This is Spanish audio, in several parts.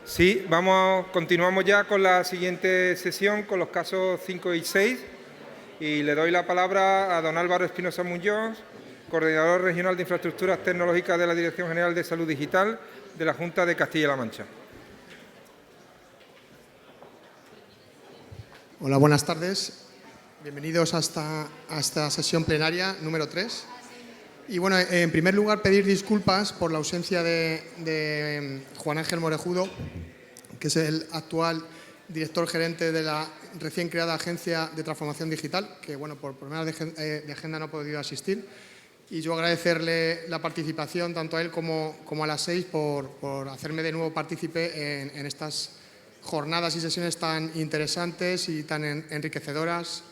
Sí, continuamos ya con la siguiente sesión, con los casos 5 y 6. Y le doy la palabra a don Álvaro Espinosa Muñoz, coordinador regional de infraestructuras tecnológicas de la Dirección General de Salud Digital de la Junta de Castilla-La Mancha. Hola, buenas tardes. Bienvenidos a esta sesión plenaria número 3. Y bueno, en primer lugar, pedir disculpas por la ausencia de Juan Ángel Morejudo, que es el actual director gerente de la recién creada Agencia de Transformación Digital, que bueno, por problemas de agenda no ha podido asistir. Y yo agradecerle la participación tanto a él como a las 6 por hacerme de nuevo partícipe en estas jornadas y sesiones tan interesantes y tan enriquecedoras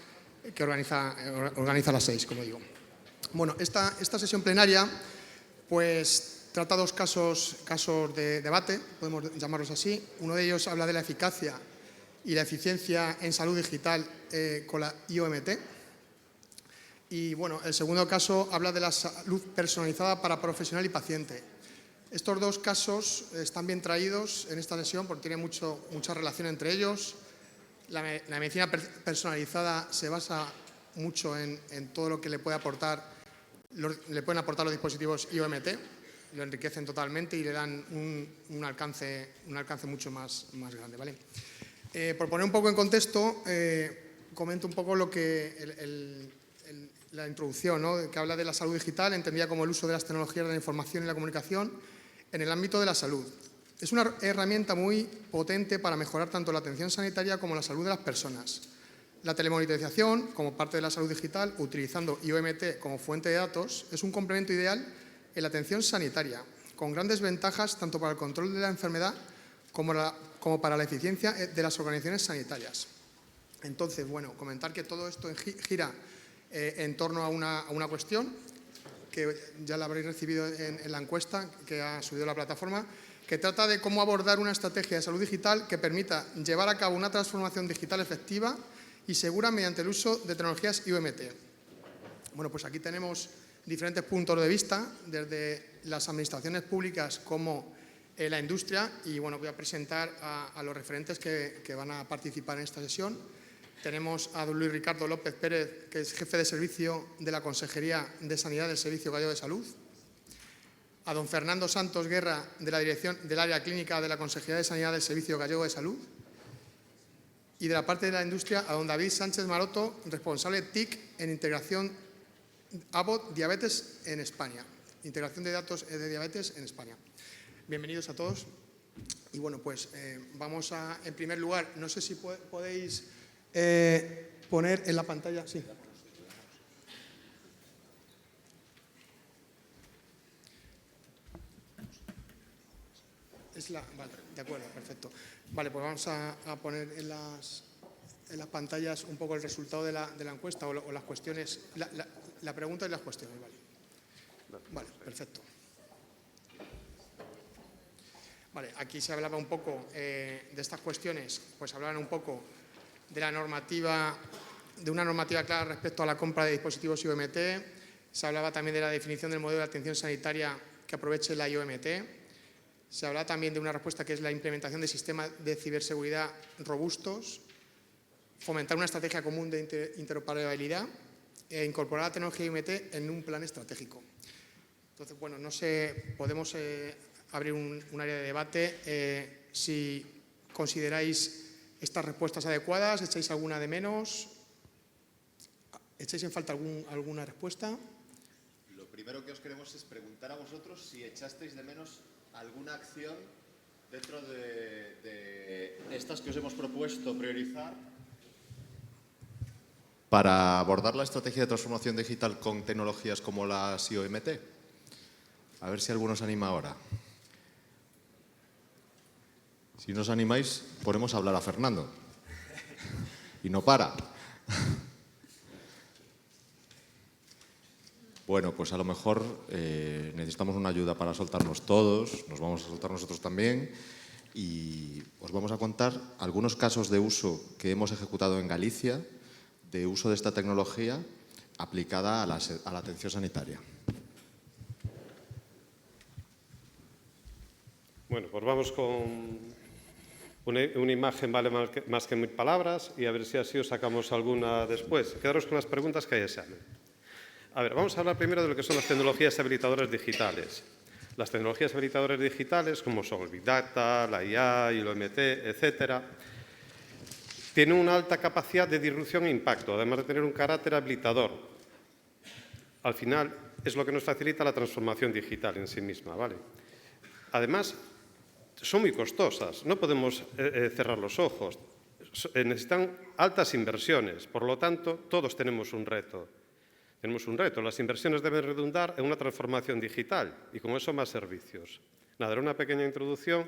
que organiza las 6, como digo. Bueno, esta sesión plenaria pues trata dos casos de debate, podemos llamarlos así. Uno de ellos habla de la eficacia y la eficiencia en salud digital con la IoMT. Y bueno, el segundo caso habla de la salud personalizada para profesional y paciente. Estos dos casos están bien traídos en esta sesión porque tienen mucha relación entre ellos. La medicina personalizada se basa mucho en todo lo que le pueden aportar los dispositivos IoMT, lo enriquecen totalmente y le dan un alcance mucho más grande, ¿vale? Por poner un poco en contexto, comento un poco lo que la introducción, ¿no?, que habla de la salud digital, entendida como el uso de las tecnologías de la información y la comunicación en el ámbito de la salud. Es una herramienta muy potente para mejorar tanto la atención sanitaria como la salud de las personas. La telemonitorización, como parte de la salud digital, utilizando IoMT como fuente de datos, es un complemento ideal en la atención sanitaria, con grandes ventajas tanto para el control de la enfermedad como para la eficiencia de las organizaciones sanitarias. Entonces, bueno, comentar que todo esto gira en torno a una cuestión que ya la habréis recibido en la encuesta que ha subido la plataforma, que trata de cómo abordar una estrategia de salud digital que permita llevar a cabo una transformación digital efectiva y segura mediante el uso de tecnologías IoMT. Bueno, pues aquí tenemos diferentes puntos de vista, desde las administraciones públicas como la industria, y bueno, voy a presentar a los referentes que van a participar en esta sesión. Tenemos a don Luis Ricardo López Pérez, que es jefe de servicio de la Consejería de Sanidad del Servicio Gallego de Salud. A don Fernando Santos Guerra, de la Dirección del Área Clínica de la Consejería de Sanidad del Servicio Gallego de Salud. Y de la parte de la industria, a don David Sánchez Maroto, responsable TIC en integración Abbott Diabetes en España. Integración de datos de diabetes en España. Bienvenidos a todos. Y bueno, pues vamos a, en primer lugar, no sé si podéis poner en la pantalla. Sí. Vale, de acuerdo, perfecto. Vale, pues vamos a poner en las pantallas un poco el resultado de la encuesta o las cuestiones, la pregunta y las cuestiones, ¿vale? Vale, perfecto. Vale, aquí se hablaba un poco de estas cuestiones, pues hablaban un poco de una normativa clara respecto a la compra de dispositivos IoMT. Se hablaba también de la definición del modelo de atención sanitaria que aproveche la IoMT. Se hablaba también de una respuesta que es la implementación de sistemas de ciberseguridad robustos, fomentar una estrategia común de interoperabilidad e incorporar la tecnología IoMT en un plan estratégico. Entonces, bueno, no sé, podemos abrir un área de debate. Si consideráis estas respuestas adecuadas, ¿echáis alguna de menos? ¿Echáis en falta alguna respuesta? Lo primero que os queremos es preguntar a vosotros si echasteis de menos alguna acción dentro de estas que os hemos propuesto priorizar para abordar la estrategia de transformación digital con tecnologías como las IoMT. A ver si alguno os anima ahora. Si no os animáis, ponemos a hablar a Fernando. Y no para. Bueno, pues a lo mejor necesitamos una ayuda para soltarnos todos, nos vamos a soltar nosotros también y os vamos a contar algunos casos de uso que hemos ejecutado en Galicia, de uso de esta tecnología aplicada a la atención sanitaria. Bueno, pues vamos con una imagen vale más que 1000 palabras y a ver si así os sacamos alguna después. Quedaros con las preguntas que hay examen. A ver, vamos a hablar primero de lo que son las tecnologías habilitadoras digitales. Las tecnologías habilitadoras digitales, como son el Big Data, la IA, el OMT, etcétera, tienen una alta capacidad de disrupción e impacto, además de tener un carácter habilitador. Al final, es lo que nos facilita la transformación digital en sí misma, ¿vale? Además, son muy costosas, no podemos cerrar los ojos. Necesitan altas inversiones, por lo tanto, todos tenemos un reto. Tenemos un reto, las inversiones deben redundar en una transformación digital y con eso más servicios. Nada, era una pequeña introducción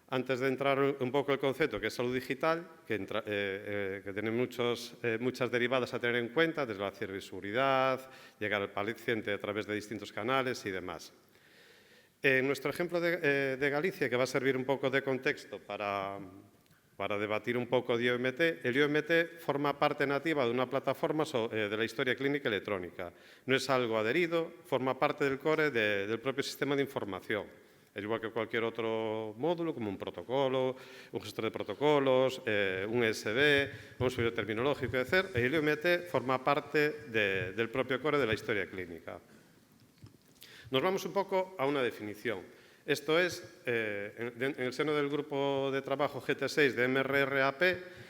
antes de entrar un poco el concepto que es salud digital, que tiene muchas derivadas a tener en cuenta, desde la ciberseguridad, llegar al paciente a través de distintos canales y demás. En nuestro ejemplo de Galicia, que va a servir un poco de contexto para debatir un poco de IOMT, el IOMT forma parte nativa de una plataforma de la historia clínica electrónica. No es algo adherido, forma parte del core del propio sistema de información. Es igual que cualquier otro módulo, como un protocolo, un gestor de protocolos, un ESB, un suelo terminológico, etc. El IOMT forma parte del propio core de la historia clínica. Nos vamos un poco a una definición. Esto es, en el seno del grupo de trabajo GT6 de MRRAP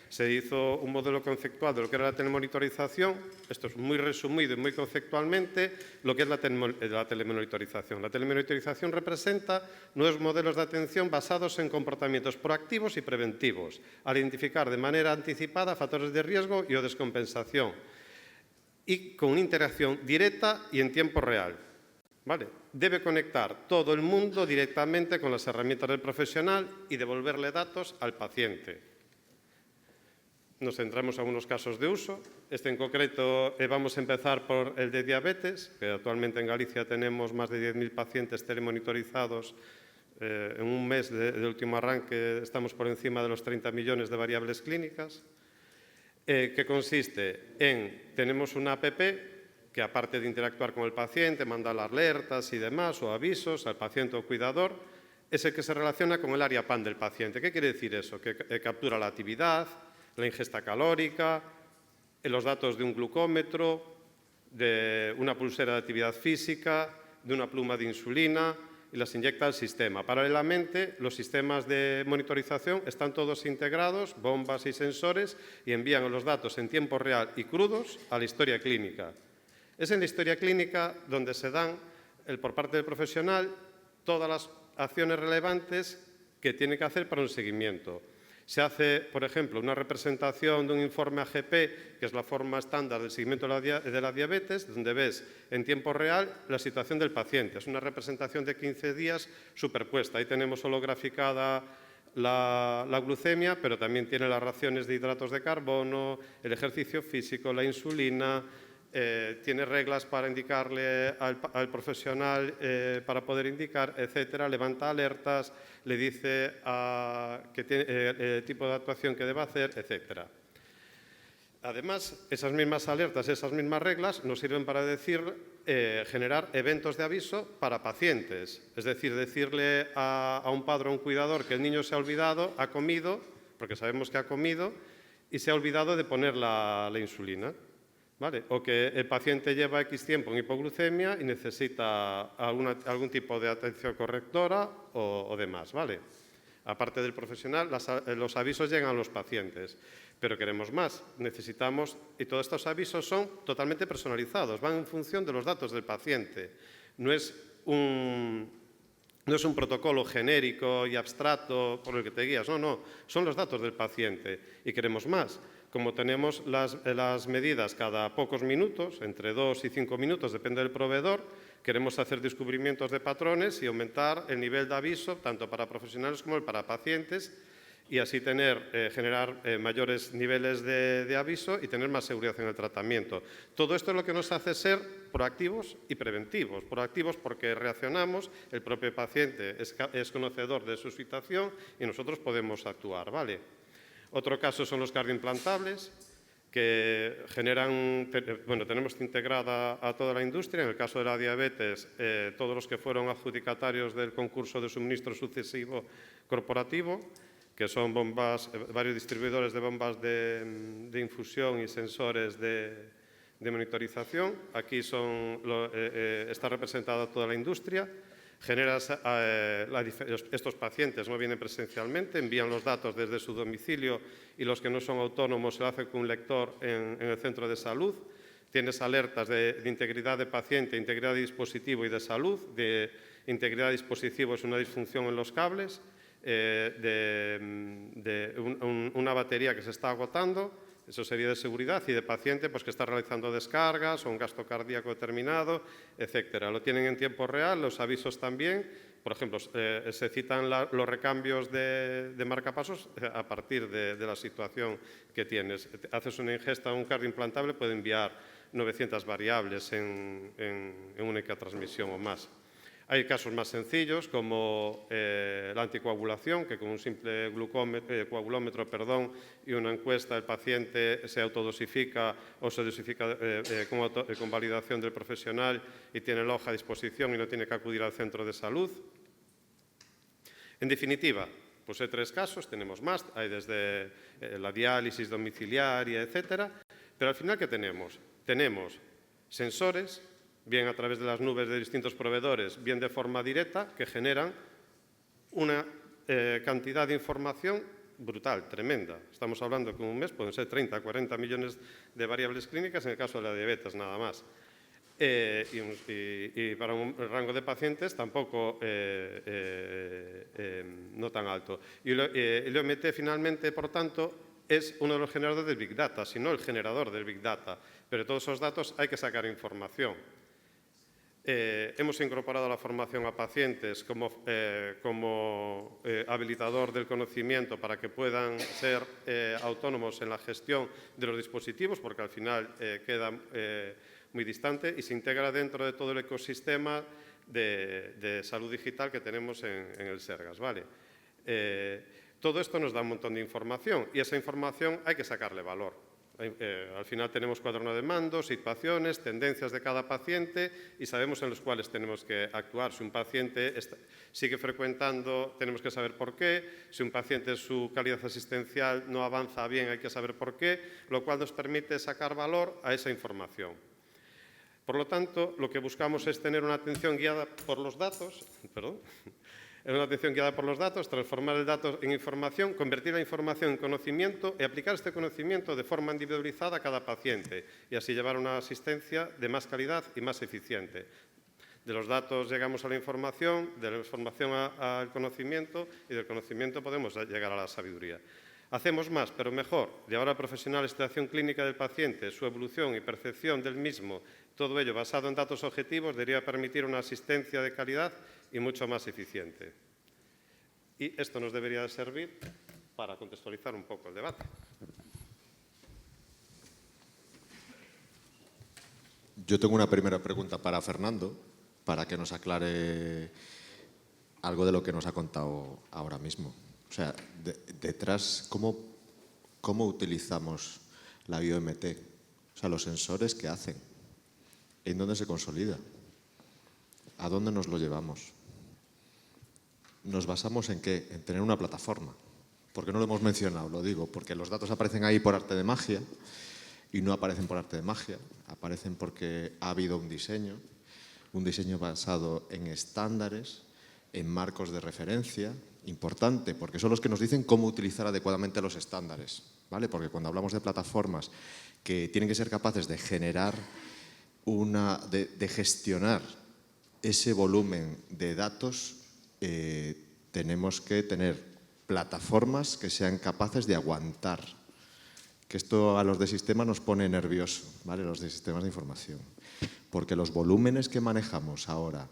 se hizo un modelo conceptual de lo que era la telemonitorización. Esto es muy resumido y muy conceptualmente lo que es la telemonitorización. La telemonitorización representa nuevos modelos de atención basados en comportamientos proactivos y preventivos, al identificar de manera anticipada factores de riesgo y o descompensación, y con una interacción directa y en tiempo real. ¿Vale? Debe conectar todo el mundo directamente con las herramientas del profesional y devolverle datos al paciente. Nos centramos en algunos casos de uso. En concreto vamos a empezar por el de diabetes, que actualmente en Galicia tenemos más de 10.000 pacientes telemonitorizados. En un mes de último arranque estamos por encima de los 30 millones de variables clínicas, que consiste en, tenemos una app que aparte de interactuar con el paciente, manda alertas y demás, o avisos al paciente o cuidador, es el que se relaciona con el área PAN del paciente. ¿Qué quiere decir eso? Que captura la actividad, la ingesta calórica, los datos de un glucómetro, de una pulsera de actividad física, de una pluma de insulina, y las inyecta al sistema. Paralelamente, los sistemas de monitorización están todos integrados, bombas y sensores, y envían los datos en tiempo real y crudos a la historia clínica. Es en la historia clínica donde se dan, por parte del profesional, todas las acciones relevantes que tiene que hacer para un seguimiento. Se hace, por ejemplo, una representación de un informe AGP, que es la forma estándar del seguimiento de la diabetes, donde ves en tiempo real la situación del paciente. Es una representación de 15 días superpuesta. Ahí tenemos holograficada la glucemia, pero también tiene las raciones de hidratos de carbono, el ejercicio físico, la insulina. Tiene reglas para indicarle al profesional para poder indicar, etcétera, levanta alertas, le dice el tipo de actuación que debe hacer, etcétera. Además, esas mismas alertas, esas mismas reglas nos sirven para generar eventos de aviso para pacientes. Es decir, decirle a un padre o a un cuidador que el niño se ha olvidado, ha comido, porque sabemos que ha comido, y se ha olvidado de poner la insulina. ¿Vale? O que el paciente lleva X tiempo en hipoglucemia y necesita algún tipo de atención correctora o demás. ¿Vale? Aparte del profesional, los avisos llegan a los pacientes. Pero queremos más. Necesitamos, y todos estos avisos son totalmente personalizados, van en función de los datos del paciente. No es un protocolo genérico y abstracto por el que te guías. No, son los datos del paciente. Y queremos más. Como tenemos las medidas cada pocos minutos, entre 2 y 5 minutos, depende del proveedor, queremos hacer descubrimientos de patrones y aumentar el nivel de aviso, tanto para profesionales como para pacientes, y así generar mayores niveles de aviso y tener más seguridad en el tratamiento. Todo esto es lo que nos hace ser proactivos y preventivos. Proactivos porque reaccionamos, el propio paciente es conocedor de su situación y nosotros podemos actuar, ¿vale? Otro caso son los cardioimplantables. que generan, bueno, tenemos integrada a toda la industria. En el caso de la diabetes, todos los que fueron adjudicatarios del concurso de suministro sucesivo corporativo, que son bombas, varios distribuidores de bombas de infusión y sensores de monitorización. Aquí está representada toda la industria. Estos pacientes no vienen presencialmente, envían los datos desde su domicilio y los que no son autónomos se lo hacen con un lector en el centro de salud. Tienes alertas de integridad de paciente, integridad de dispositivo y de salud. De integridad de dispositivo es una disfunción en los cables, una batería que se está agotando. Eso sería de seguridad, y de paciente pues, que está realizando descargas o un gasto cardíaco determinado, etcétera. Lo tienen en tiempo real, los avisos también. Por ejemplo, se citan los recambios de marcapasos a partir de la situación que tienes. Haces una ingesta de un cardio implantable, puede enviar 900 variables en única transmisión o más. Hay casos más sencillos como la anticoagulación, que con un simple coagulómetro y una encuesta el paciente se autodosifica o se dosifica con validación del profesional y tiene la hoja a disposición y no tiene que acudir al centro de salud. En definitiva, pues hay 3 casos, tenemos más, hay desde la diálisis domiciliaria, etcétera, pero al final, ¿qué tenemos? Tenemos sensores, bien a través de las nubes de distintos proveedores, bien de forma directa, que generan una cantidad de información brutal, tremenda. Estamos hablando que en un mes pueden ser 30, 40 millones de variables clínicas, en el caso de la diabetes nada más. Y para un rango de pacientes tampoco no tan alto. Y el OMT finalmente, por tanto, es uno de los generadores del Big Data, si no el generador del Big Data. Pero de todos esos datos hay que sacar información. Hemos incorporado la formación a pacientes como habilitador del conocimiento para que puedan ser autónomos en la gestión de los dispositivos, porque al final queda muy distante y se integra dentro de todo el ecosistema de salud digital que tenemos en el Sergas, ¿vale? Todo esto nos da un montón de información y esa información hay que sacarle valor. Al final tenemos cuaderno de mando, situaciones, tendencias de cada paciente y sabemos en los cuales tenemos que actuar. Si un paciente sigue frecuentando, tenemos que saber por qué. Si un paciente su calidad asistencial no avanza bien, hay que saber por qué, lo cual nos permite sacar valor a esa información. Por lo tanto, lo que buscamos es tener una atención guiada por los datos, transformar el dato en información, convertir la información en conocimiento y aplicar este conocimiento de forma individualizada a cada paciente y así llevar una asistencia de más calidad y más eficiente. De los datos llegamos a la información, de la información al conocimiento y del conocimiento podemos llegar a la sabiduría. Hacemos más, pero mejor. Llevar al profesional la situación clínica del paciente, su evolución y percepción del mismo, todo ello basado en datos objetivos, debería permitir una asistencia de calidad y mucho más eficiente. Y esto nos debería de servir para contextualizar un poco el debate. Yo tengo una primera pregunta para Fernando, para que nos aclare algo de lo que nos ha contado ahora mismo. O sea, detrás, ¿cómo utilizamos la IOMT? O sea, los sensores, ¿qué hacen? ¿En dónde se consolida? ¿A dónde nos lo llevamos? ¿Nos basamos en qué? En tener una plataforma. ¿Por qué no lo hemos mencionado? Lo digo, porque los datos aparecen ahí por arte de magia y no aparecen por arte de magia. Aparecen porque ha habido un diseño basado en estándares, en marcos de referencia, importante, porque son los que nos dicen cómo utilizar adecuadamente los estándares, ¿vale? Porque cuando hablamos de plataformas que tienen que ser capaces de generar de gestionar ese volumen de datos, tenemos que tener plataformas que sean capaces de aguantar. Que esto a los de sistema nos pone nervioso, ¿vale? Los de sistemas de información. Porque los volúmenes que manejamos ahora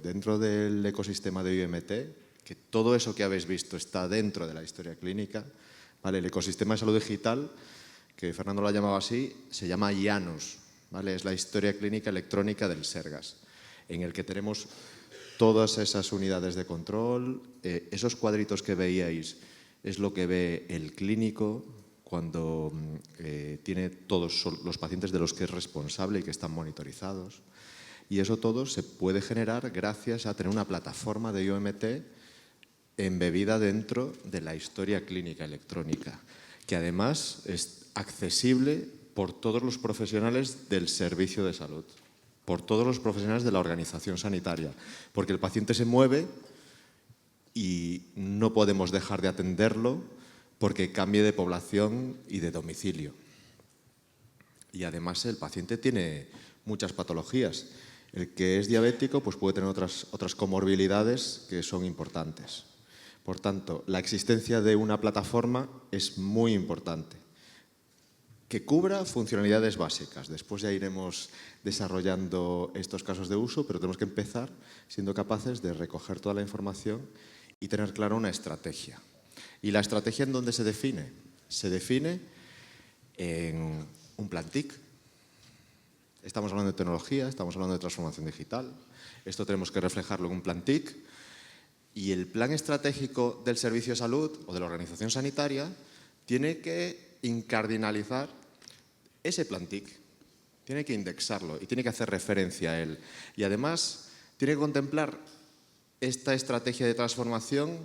dentro del ecosistema de IOMT, que todo eso que habéis visto está dentro de la historia clínica, ¿vale? El ecosistema de salud digital, que Fernando lo ha llamado así, se llama IANUS, ¿vale? Es la historia clínica electrónica del Sergas, en el que tenemos todas esas unidades de control, esos cuadritos que veíais es lo que ve el clínico cuando tiene todos los pacientes de los que es responsable y que están monitorizados. Y eso todo se puede generar gracias a tener una plataforma de IOMT embebida dentro de la historia clínica electrónica, que además es accesible por todos los profesionales del servicio de salud, por todos los profesionales de la organización sanitaria, porque el paciente se mueve y no podemos dejar de atenderlo porque cambie de población y de domicilio. Y además el paciente tiene muchas patologías. El que es diabético pues puede tener otras comorbilidades que son importantes. Por tanto, la existencia de una plataforma es muy importante, que cubra funcionalidades básicas. Después ya iremos desarrollando estos casos de uso, pero tenemos que empezar siendo capaces de recoger toda la información y tener clara una estrategia. ¿Y la estrategia en dónde se define? Se define en un plan TIC. Estamos hablando de tecnología, estamos hablando de transformación digital. Esto tenemos que reflejarlo en un plan TIC. Y el plan estratégico del servicio de salud o de la organización sanitaria tiene que incardinalizar ese plan TIC. Tiene que indexarlo y tiene que hacer referencia a él. Y además tiene que contemplar esta estrategia de transformación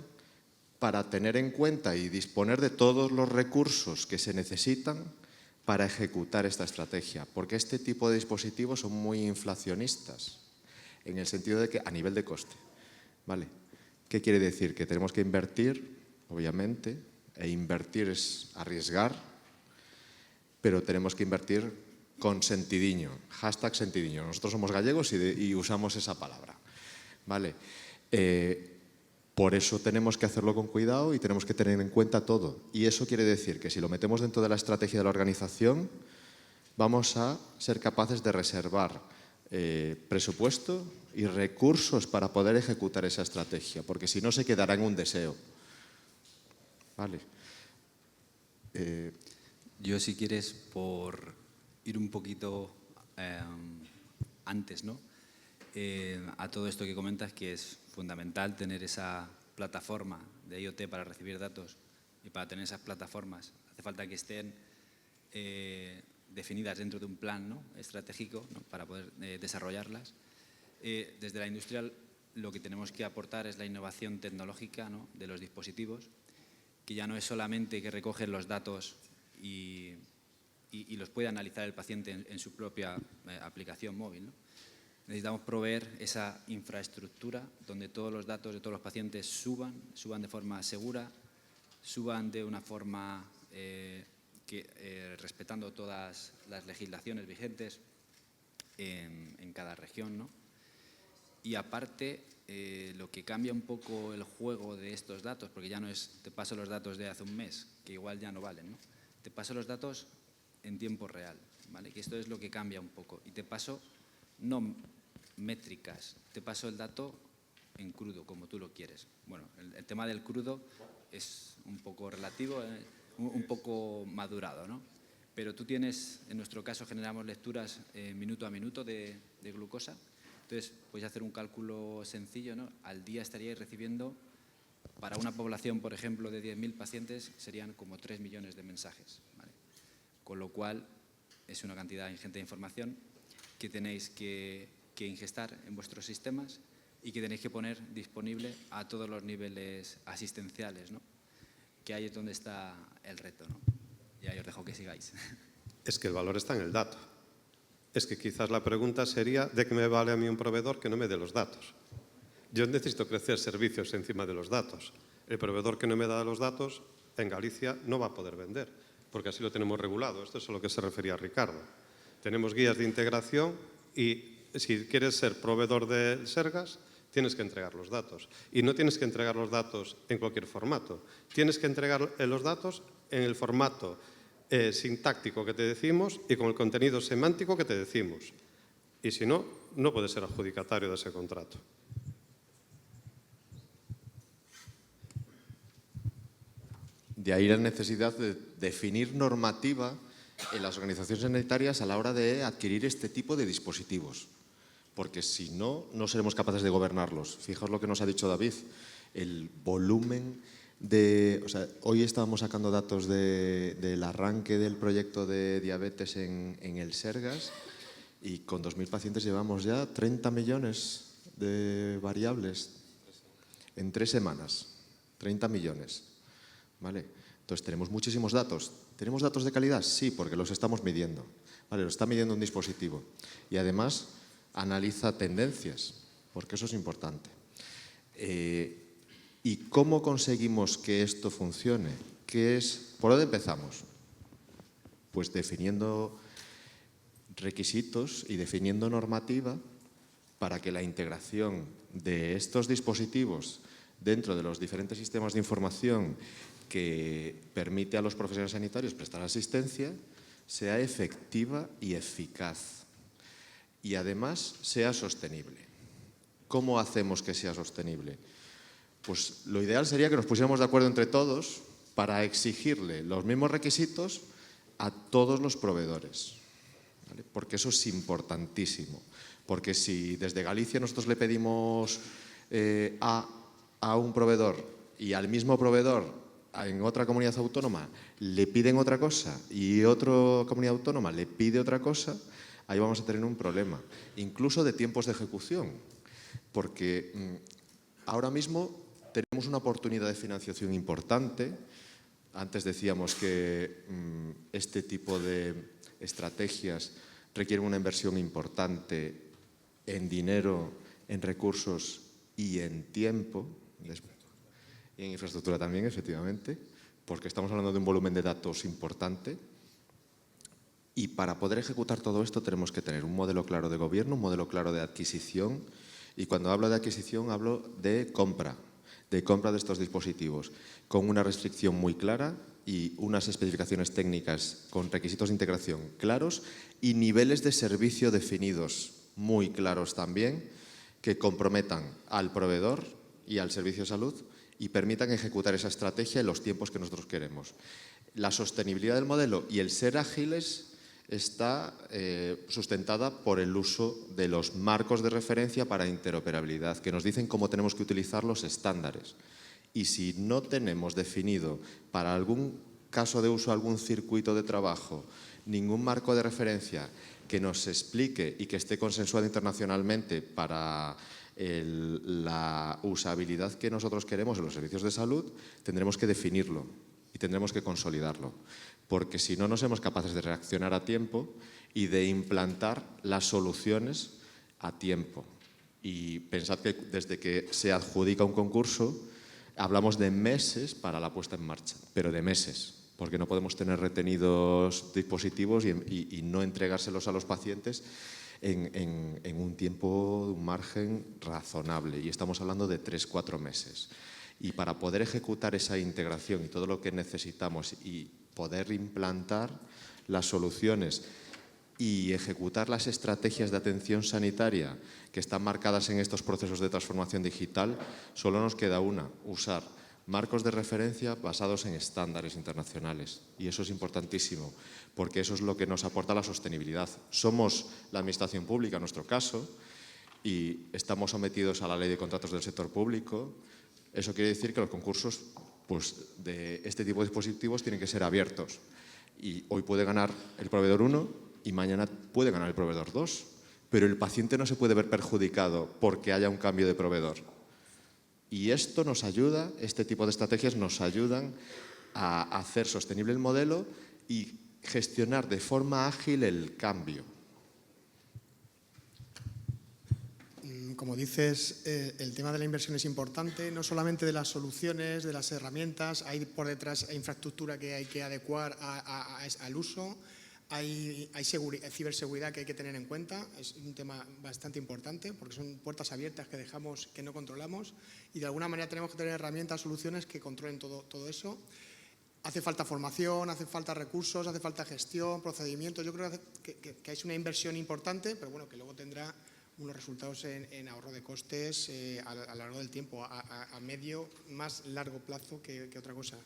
para tener en cuenta y disponer de todos los recursos que se necesitan para ejecutar esta estrategia, porque este tipo de dispositivos son muy inflacionistas, en el sentido de que a nivel de coste. ¿Vale? ¿Qué quiere decir? Que tenemos que invertir, obviamente, e invertir es arriesgar, pero tenemos que invertir con sentidiño, hashtag sentidiño. Nosotros somos gallegos y usamos esa palabra. ¿Vale? Por eso tenemos que hacerlo con cuidado y tenemos que tener en cuenta todo. Y eso quiere decir que si lo metemos dentro de la estrategia de la organización, vamos a ser capaces de reservar presupuesto y recursos para poder ejecutar esa estrategia, porque si no se quedará en un deseo. Vale. Yo, si quieres, por ir un poquito antes, ¿no? A todo esto que comentas, que es fundamental tener esa plataforma de IoT para recibir datos, y para tener esas plataformas hace falta que estén definidas dentro de un plan, ¿no?, estratégico, ¿no?, para poder desarrollarlas. Desde la industria lo que tenemos que aportar es la innovación tecnológica, ¿no?, de los dispositivos, que ya no es solamente que recogen los datos y los puede analizar el paciente en su propia aplicación móvil, ¿no? Necesitamos proveer esa infraestructura donde todos los datos de todos los pacientes suban de forma segura, suban de una forma respetando todas las legislaciones vigentes en cada región, ¿no? Y aparte, lo que cambia un poco el juego de estos datos, porque ya no es te paso los datos de hace un mes, que igual ya no valen, ¿no? Te paso los datos en tiempo real, ¿vale? Que esto es lo que cambia un poco. Y te paso no métricas, te paso el dato en crudo, como tú lo quieres. Bueno, el tema del crudo es un poco relativo, un poco madurado, ¿no? Pero tú tienes, en nuestro caso generamos lecturas minuto a minuto de glucosa. Entonces, puedes hacer un cálculo sencillo, ¿no? Al día estaríais recibiendo, para una población, por ejemplo, de 10.000 pacientes, serían como 3 millones de mensajes, ¿vale? Con lo cual, es una cantidad ingente de información que tenéis que ingestar en vuestros sistemas y que tenéis que poner disponible a todos los niveles asistenciales, ¿no?, que ahí es donde está el reto, ¿no? Y ahí os dejo que sigáis. Es que el valor está en el dato. Es que quizás la pregunta sería ¿de qué me vale a mí un proveedor que no me dé los datos? Yo necesito crecer servicios encima de los datos. El proveedor que no me da los datos en Galicia no va a poder vender, porque así lo tenemos regulado. Esto es a lo que se refería Ricardo. Tenemos guías de integración y si quieres ser proveedor de Sergas, tienes que entregar los datos. Y no tienes que entregar los datos en cualquier formato. Tienes que entregar los datos en el formato sintáctico que te decimos y con el contenido semántico que te decimos. Y si no, no puedes ser adjudicatario de ese contrato. De ahí la necesidad de definir normativa en las organizaciones sanitarias a la hora de adquirir este tipo de dispositivos. Porque si no, no seremos capaces de gobernarlos. Fijaos lo que nos ha dicho David, el volumen Hoy estábamos sacando datos del arranque del proyecto de diabetes en el Sergas y con 2.000 pacientes llevamos ya 30 millones de variables en 3 semanas. 30 millones. ¿Vale? Entonces, tenemos muchísimos datos. ¿Tenemos datos de calidad? Sí, porque los estamos midiendo. ¿Vale? Lo está midiendo un dispositivo. Y además, analiza tendencias, porque eso es importante. ¿Y cómo conseguimos que esto funcione? ¿Por dónde empezamos? Pues definiendo requisitos y definiendo normativa para que la integración de estos dispositivos dentro de los diferentes sistemas de información que permite a los profesionales sanitarios prestar asistencia sea efectiva y eficaz y además sea sostenible. ¿Cómo hacemos que sea sostenible? Pues lo ideal sería que nos pusiéramos de acuerdo entre todos para exigirle los mismos requisitos a todos los proveedores, ¿vale? Porque eso es importantísimo. Porque si desde Galicia nosotros le pedimos a un proveedor y al mismo proveedor en otra comunidad autónoma le piden otra cosa y otra comunidad autónoma le pide otra cosa, ahí vamos a tener un problema, incluso de tiempos de ejecución, porque ahora mismo tenemos una oportunidad de financiación importante. Antes decíamos que este tipo de estrategias requieren una inversión importante en dinero, en recursos y en tiempo. Y en infraestructura también, efectivamente, porque estamos hablando de un volumen de datos importante. Y para poder ejecutar todo esto tenemos que tener un modelo claro de gobierno, un modelo claro de adquisición. Y cuando hablo de adquisición hablo de compra de estos dispositivos, con una restricción muy clara y unas especificaciones técnicas con requisitos de integración claros y niveles de servicio definidos muy claros también, que comprometan al proveedor y al servicio de salud y permitan ejecutar esa estrategia en los tiempos que nosotros queremos. La sostenibilidad del modelo y el ser ágiles está sustentada por el uso de los marcos de referencia para interoperabilidad, que nos dicen cómo tenemos que utilizar los estándares. Y si no tenemos definido para algún caso de uso, algún circuito de trabajo, ningún marco de referencia que nos explique y que esté consensuado internacionalmente para la usabilidad que nosotros queremos en los servicios de salud, tendremos que definirlo y tendremos que consolidarlo, porque si no, no somos capaces de reaccionar a tiempo y de implantar las soluciones a tiempo. Y pensad que desde que se adjudica un concurso hablamos de meses para la puesta en marcha, pero de meses, porque no podemos tener retenidos dispositivos y no entregárselos a los pacientes en un tiempo, un margen razonable, y estamos hablando de 3-4 meses. Y para poder ejecutar esa integración y todo lo que necesitamos y poder implantar las soluciones y ejecutar las estrategias de atención sanitaria que están marcadas en estos procesos de transformación digital, solo nos queda una: usar marcos de referencia basados en estándares internacionales. Y eso es importantísimo, porque eso es lo que nos aporta la sostenibilidad. Somos la administración pública, en nuestro caso, y estamos sometidos a la ley de contratos del sector público. Eso quiere decir que los concursos de este tipo de dispositivos tienen que ser abiertos. Y hoy puede ganar el proveedor 1 y mañana puede ganar el proveedor 2. Pero el paciente no se puede ver perjudicado porque haya un cambio de proveedor. Y esto nos ayuda, este tipo de estrategias nos ayudan a hacer sostenible el modelo y gestionar de forma ágil el cambio. Como dices, el tema de la inversión es importante, no solamente de las soluciones, de las herramientas, hay por detrás infraestructura que hay que adecuar al uso, hay ciberseguridad que hay que tener en cuenta, es un tema bastante importante porque son puertas abiertas que dejamos, que no controlamos, y de alguna manera tenemos que tener herramientas, soluciones que controlen todo eso. Hace falta formación, hace falta recursos, hace falta gestión, procedimientos. Yo creo que es una inversión importante, pero bueno, que luego tendrá unos resultados en ahorro de costes a lo largo del tiempo, a medio, más largo plazo que otra cosa.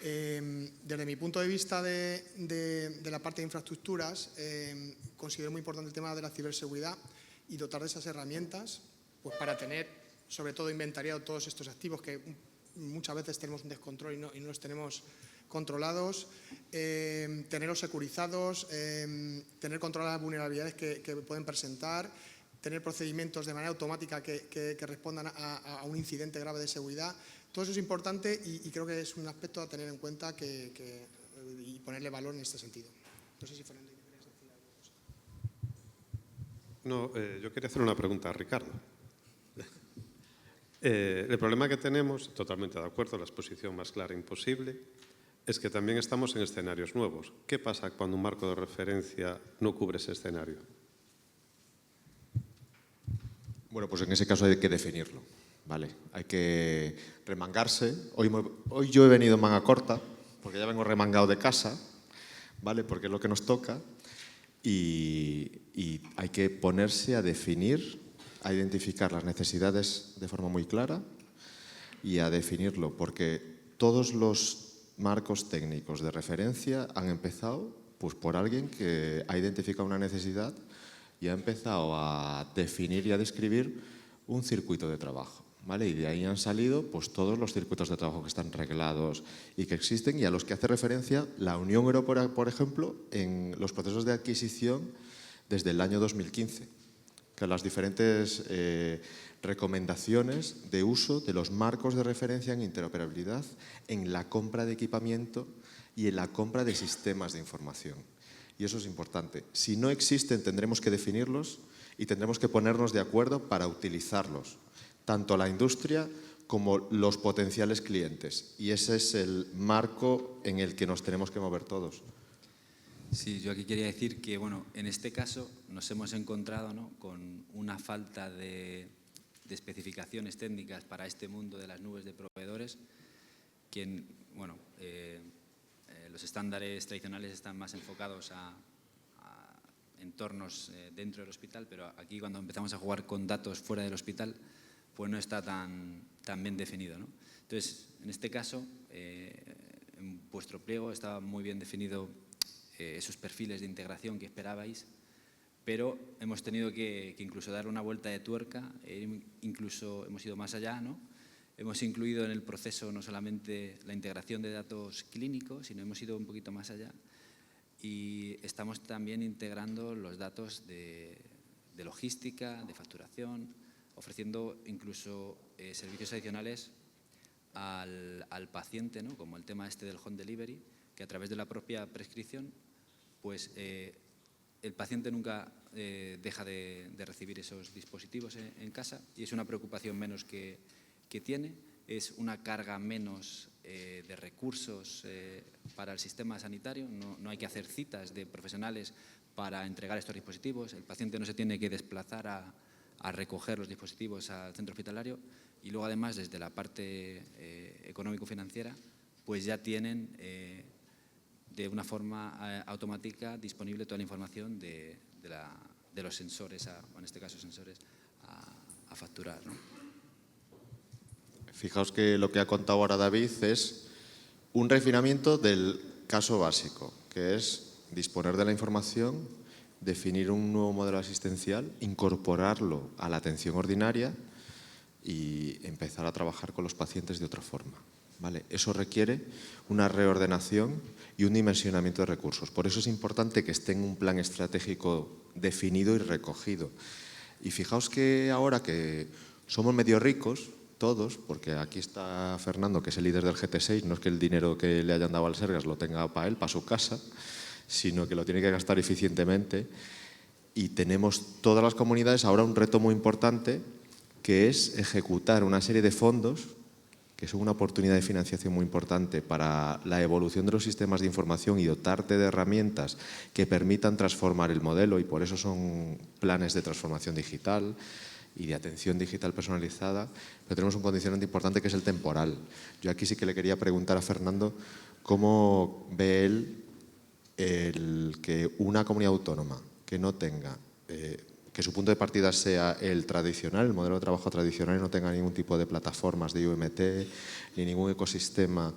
Desde mi punto de vista de la parte de infraestructuras, considero muy importante el tema de la ciberseguridad y dotar de esas herramientas pues para tener, sobre todo, inventariado todos estos activos que muchas veces tenemos un descontrol y no los tenemos controlados, tenerlos securizados, tener controladas las vulnerabilidades que pueden presentar, tener procedimientos de manera automática que respondan a un incidente grave de seguridad. Todo eso es importante y creo que es un aspecto a tener en cuenta y ponerle valor en este sentido. No sé si Fernando querías decir algo. No, yo quería hacer una pregunta a Ricardo. El problema que tenemos, totalmente de acuerdo, la exposición más clara imposible, es que también estamos en escenarios nuevos. ¿Qué pasa cuando un marco de referencia no cubre ese escenario? Bueno, pues en ese caso hay que definirlo, ¿vale? Hay que remangarse. Hoy yo he venido en manga corta, porque ya vengo remangado de casa, ¿vale? Porque es lo que nos toca. Y hay que ponerse a definir, a identificar las necesidades de forma muy clara y a definirlo, porque todos los marcos técnicos de referencia han empezado pues, por alguien que ha identificado una necesidad y ha empezado a definir y a describir un circuito de trabajo, ¿vale? Y de ahí han salido pues, todos los circuitos de trabajo que están reglados y que existen y a los que hace referencia la Unión Europea, por ejemplo, en los procesos de adquisición desde el año 2015, que las diferentes recomendaciones de uso de los marcos de referencia en interoperabilidad en la compra de equipamiento y en la compra de sistemas de información. Y eso es importante. Si no existen, tendremos que definirlos y tendremos que ponernos de acuerdo para utilizarlos, tanto la industria como los potenciales clientes. Y ese es el marco en el que nos tenemos que mover todos. Sí, yo aquí quería decir que, bueno, en este caso nos hemos encontrado, ¿no?, con una falta de especificaciones técnicas para este mundo de las nubes de proveedores, que, bueno, los estándares tradicionales están más enfocados a entornos dentro del hospital, pero aquí cuando empezamos a jugar con datos fuera del hospital, pues no está tan bien definido, ¿no? Entonces, en este caso, en vuestro pliego estaba muy bien definido esos perfiles de integración que esperabais, pero hemos tenido que incluso dar una vuelta de tuerca, incluso hemos ido más allá, ¿no? Hemos incluido en el proceso no solamente la integración de datos clínicos, sino hemos ido un poquito más allá y estamos también integrando los datos de logística, de facturación, ofreciendo incluso servicios adicionales al paciente, ¿no?, como el tema este del home delivery, que a través de la propia prescripción, pues el paciente nunca deja de recibir esos dispositivos en casa y es una preocupación menos que tiene, es una carga menos de recursos para el sistema sanitario, no hay que hacer citas de profesionales para entregar estos dispositivos, el paciente no se tiene que desplazar a recoger los dispositivos al centro hospitalario y luego además desde la parte económico-financiera pues ya tienen de una forma automática disponible toda la información de los sensores, o en este caso sensores, a facturar, ¿no? Fijaos que lo que ha contado ahora David es un refinamiento del caso básico, que es disponer de la información, definir un nuevo modelo asistencial, incorporarlo a la atención ordinaria y empezar a trabajar con los pacientes de otra forma, ¿vale? Eso requiere una reordenación y un dimensionamiento de recursos. Por eso es importante que esté en un plan estratégico definido y recogido. Y fijaos que ahora que somos medio ricos, todos, porque aquí está Fernando, que es el líder del GT6, no es que el dinero que le hayan dado al Sergas lo tenga para él, para su casa, sino que lo tiene que gastar eficientemente. Y tenemos todas las comunidades ahora un reto muy importante, que es ejecutar una serie de fondos que son una oportunidad de financiación muy importante para la evolución de los sistemas de información y dotarte de herramientas que permitan transformar el modelo, y por eso son planes de transformación digital y de atención digital personalizada, pero tenemos un condicionante importante que es el temporal. Yo aquí sí que le quería preguntar a Fernando cómo ve él el que una comunidad autónoma que no tenga, que su punto de partida sea el tradicional, el modelo de trabajo tradicional, y no tenga ningún tipo de plataformas de UMT ni ningún ecosistema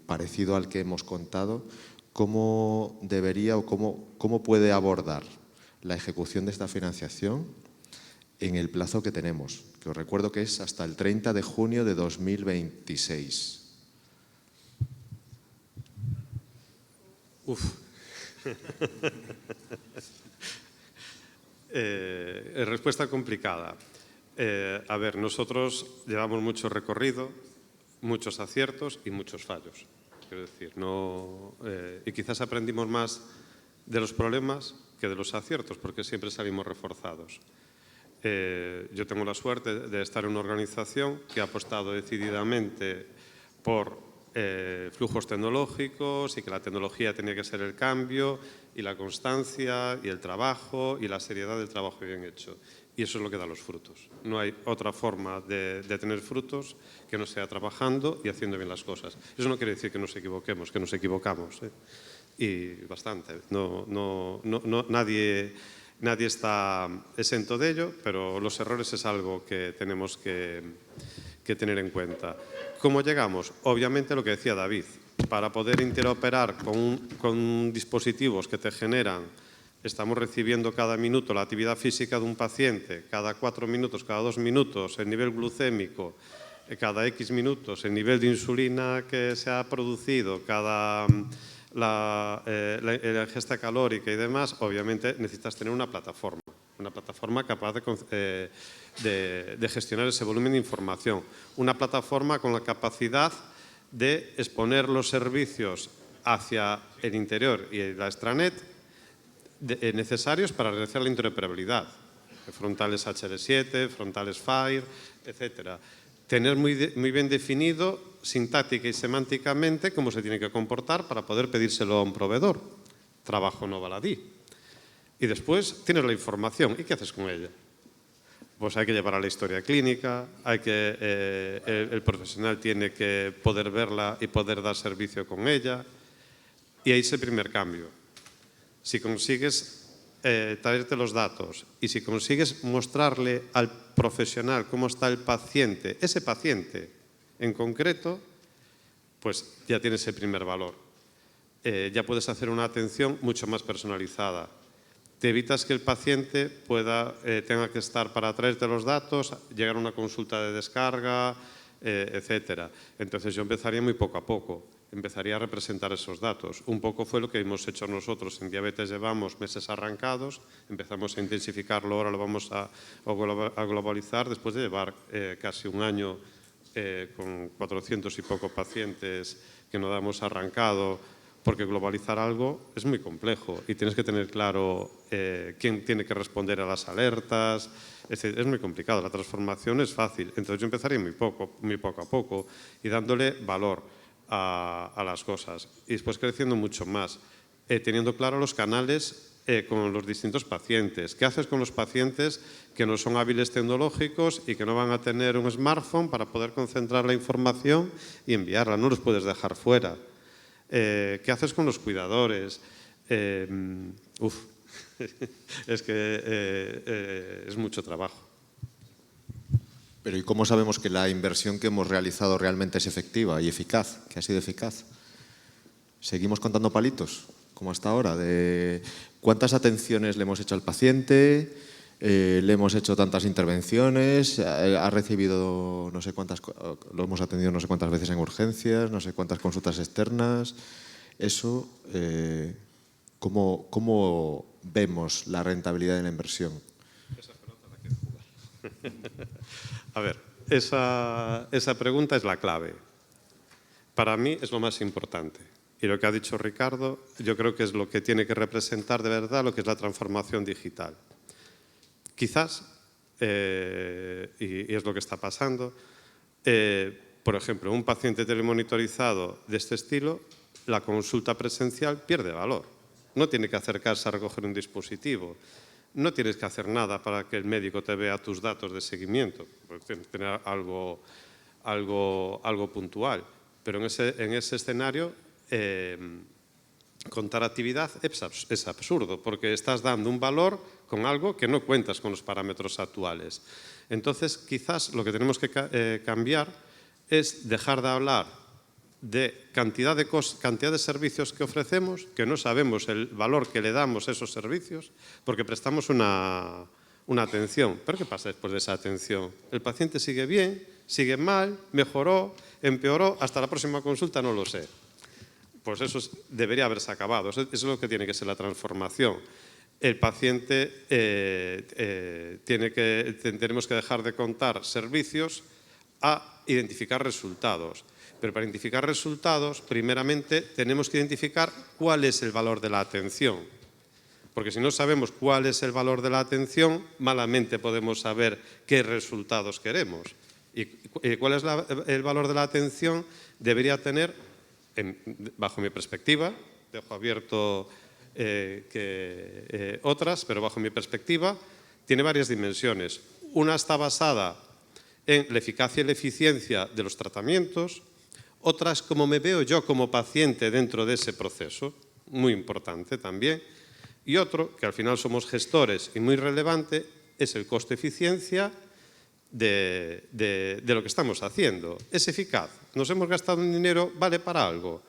parecido al que hemos contado, ¿cómo debería o cómo puede abordar la ejecución de esta financiación en el plazo que tenemos, que os recuerdo que es hasta el 30 de junio de 2026. Uf. Respuesta complicada. A ver, nosotros llevamos mucho recorrido, muchos aciertos y muchos fallos. Quiero decir, y quizás aprendimos más de los problemas que de los aciertos, porque siempre salimos reforzados. Yo tengo la suerte de estar en una organización que ha apostado decididamente por flujos tecnológicos y que la tecnología tenía que ser el cambio y la constancia y el trabajo y la seriedad del trabajo bien hecho. Y eso es lo que da los frutos. No hay otra forma de tener frutos que no sea trabajando y haciendo bien las cosas. Eso no quiere decir que nos equivoquemos, que nos equivocamos. Y bastante. Nadie está exento de ello, pero los errores es algo que tenemos que tener en cuenta. ¿Cómo llegamos? Obviamente lo que decía David, para poder interoperar con dispositivos que te generan, estamos recibiendo cada minuto la actividad física de un paciente, cada 4 minutos, cada 2 minutos, el nivel glucémico, cada X minutos, el nivel de insulina que se ha producido, la ingesta calórica y demás, obviamente necesitas tener una plataforma capaz de gestionar ese volumen de información, una plataforma con la capacidad de exponer los servicios hacia el interior y la extranet necesarios para realizar la interoperabilidad, frontales HL7, frontales FHIR, etc. Tener muy bien definido sintáctica y semánticamente cómo se tiene que comportar para poder pedírselo a un proveedor. Trabajo no baladí. Y después tienes la información. ¿Y qué haces con ella? Pues hay que llevar a la historia clínica, el profesional tiene que poder verla y poder dar servicio con ella. Y ahí es el primer cambio. Si consigues traerte los datos y si consigues mostrarle al profesional cómo está el paciente, ese paciente en concreto, pues ya tienes el primer valor. Ya puedes hacer una atención mucho más personalizada. Te evitas que el paciente tenga que estar para traerte los datos, llegar a una consulta de descarga, etc. Entonces yo empezaría muy poco a poco. Empezaría a representar esos datos. Un poco fue lo que hemos hecho nosotros. En diabetes llevamos meses arrancados, empezamos a intensificarlo, ahora lo vamos a globalizar después de llevar casi un año con 400 y poco pacientes que no hemos arrancado, porque globalizar algo es muy complejo y tienes que tener claro quién tiene que responder a las alertas. Es muy complicado, la transformación es fácil. Entonces yo empezaría muy poco a poco y dándole valor a las cosas y después creciendo mucho más, teniendo claro los canales con los distintos pacientes. ¿Qué haces con los pacientes que no son hábiles tecnológicos y que no van a tener un smartphone para poder concentrar la información y enviarla? No los puedes dejar fuera. ¿Qué haces con los cuidadores? Es que es mucho trabajo. Pero ¿y cómo sabemos que la inversión que hemos realizado realmente es efectiva y eficaz, que ha sido eficaz? ¿Seguimos contando palitos, como hasta ahora? De ¿cuántas atenciones le hemos hecho al paciente? ¿Le hemos hecho tantas intervenciones? ¿Ha recibido no sé cuántas, lo hemos atendido no sé cuántas veces en urgencias, no sé cuántas consultas externas? Eso, ¿cómo vemos la rentabilidad de la inversión? Esa pelota la quiero jugar. A ver, esa pregunta es la clave. Para mí es lo más importante. Y lo que ha dicho Ricardo, yo creo que es lo que tiene que representar de verdad lo que es la transformación digital. Quizás, y es lo que está pasando, por ejemplo, un paciente telemonitorizado de este estilo, la consulta presencial pierde valor. No tiene que acercarse a recoger un dispositivo. No tienes que hacer nada para que el médico te vea tus datos de seguimiento, tener algo puntual. Pero en ese escenario, contar actividad es absurdo, porque estás dando un valor con algo que no cuentas con los parámetros actuales. Entonces, quizás lo que tenemos que cambiar es dejar de hablar de cantidad de servicios que ofrecemos, que no sabemos el valor que le damos a esos servicios, porque prestamos una una atención. ¿Pero qué pasa después de esa atención? ¿El paciente sigue bien, sigue mal, mejoró, empeoró? Hasta la próxima consulta no lo sé. Pues eso debería haberse acabado. Eso es lo que tiene que ser la transformación. El paciente tenemos que dejar de contar servicios a identificar resultados. Pero para identificar resultados, primeramente tenemos que identificar cuál es el valor de la atención. Porque si no sabemos cuál es el valor de la atención, malamente podemos saber qué resultados queremos. ¿Y cuál es el valor de la atención? Debería tener, bajo mi perspectiva, dejo abierto otras, pero bajo mi perspectiva, tiene varias dimensiones. Una está basada en la eficacia y la eficiencia de los tratamientos, otra es cómo me veo yo como paciente dentro de ese proceso, muy importante también, y otro, que al final somos gestores y muy relevante, es el coste-eficiencia de lo que estamos haciendo. ¿Es eficaz? ¿Nos hemos gastado un dinero? ¿Vale para algo?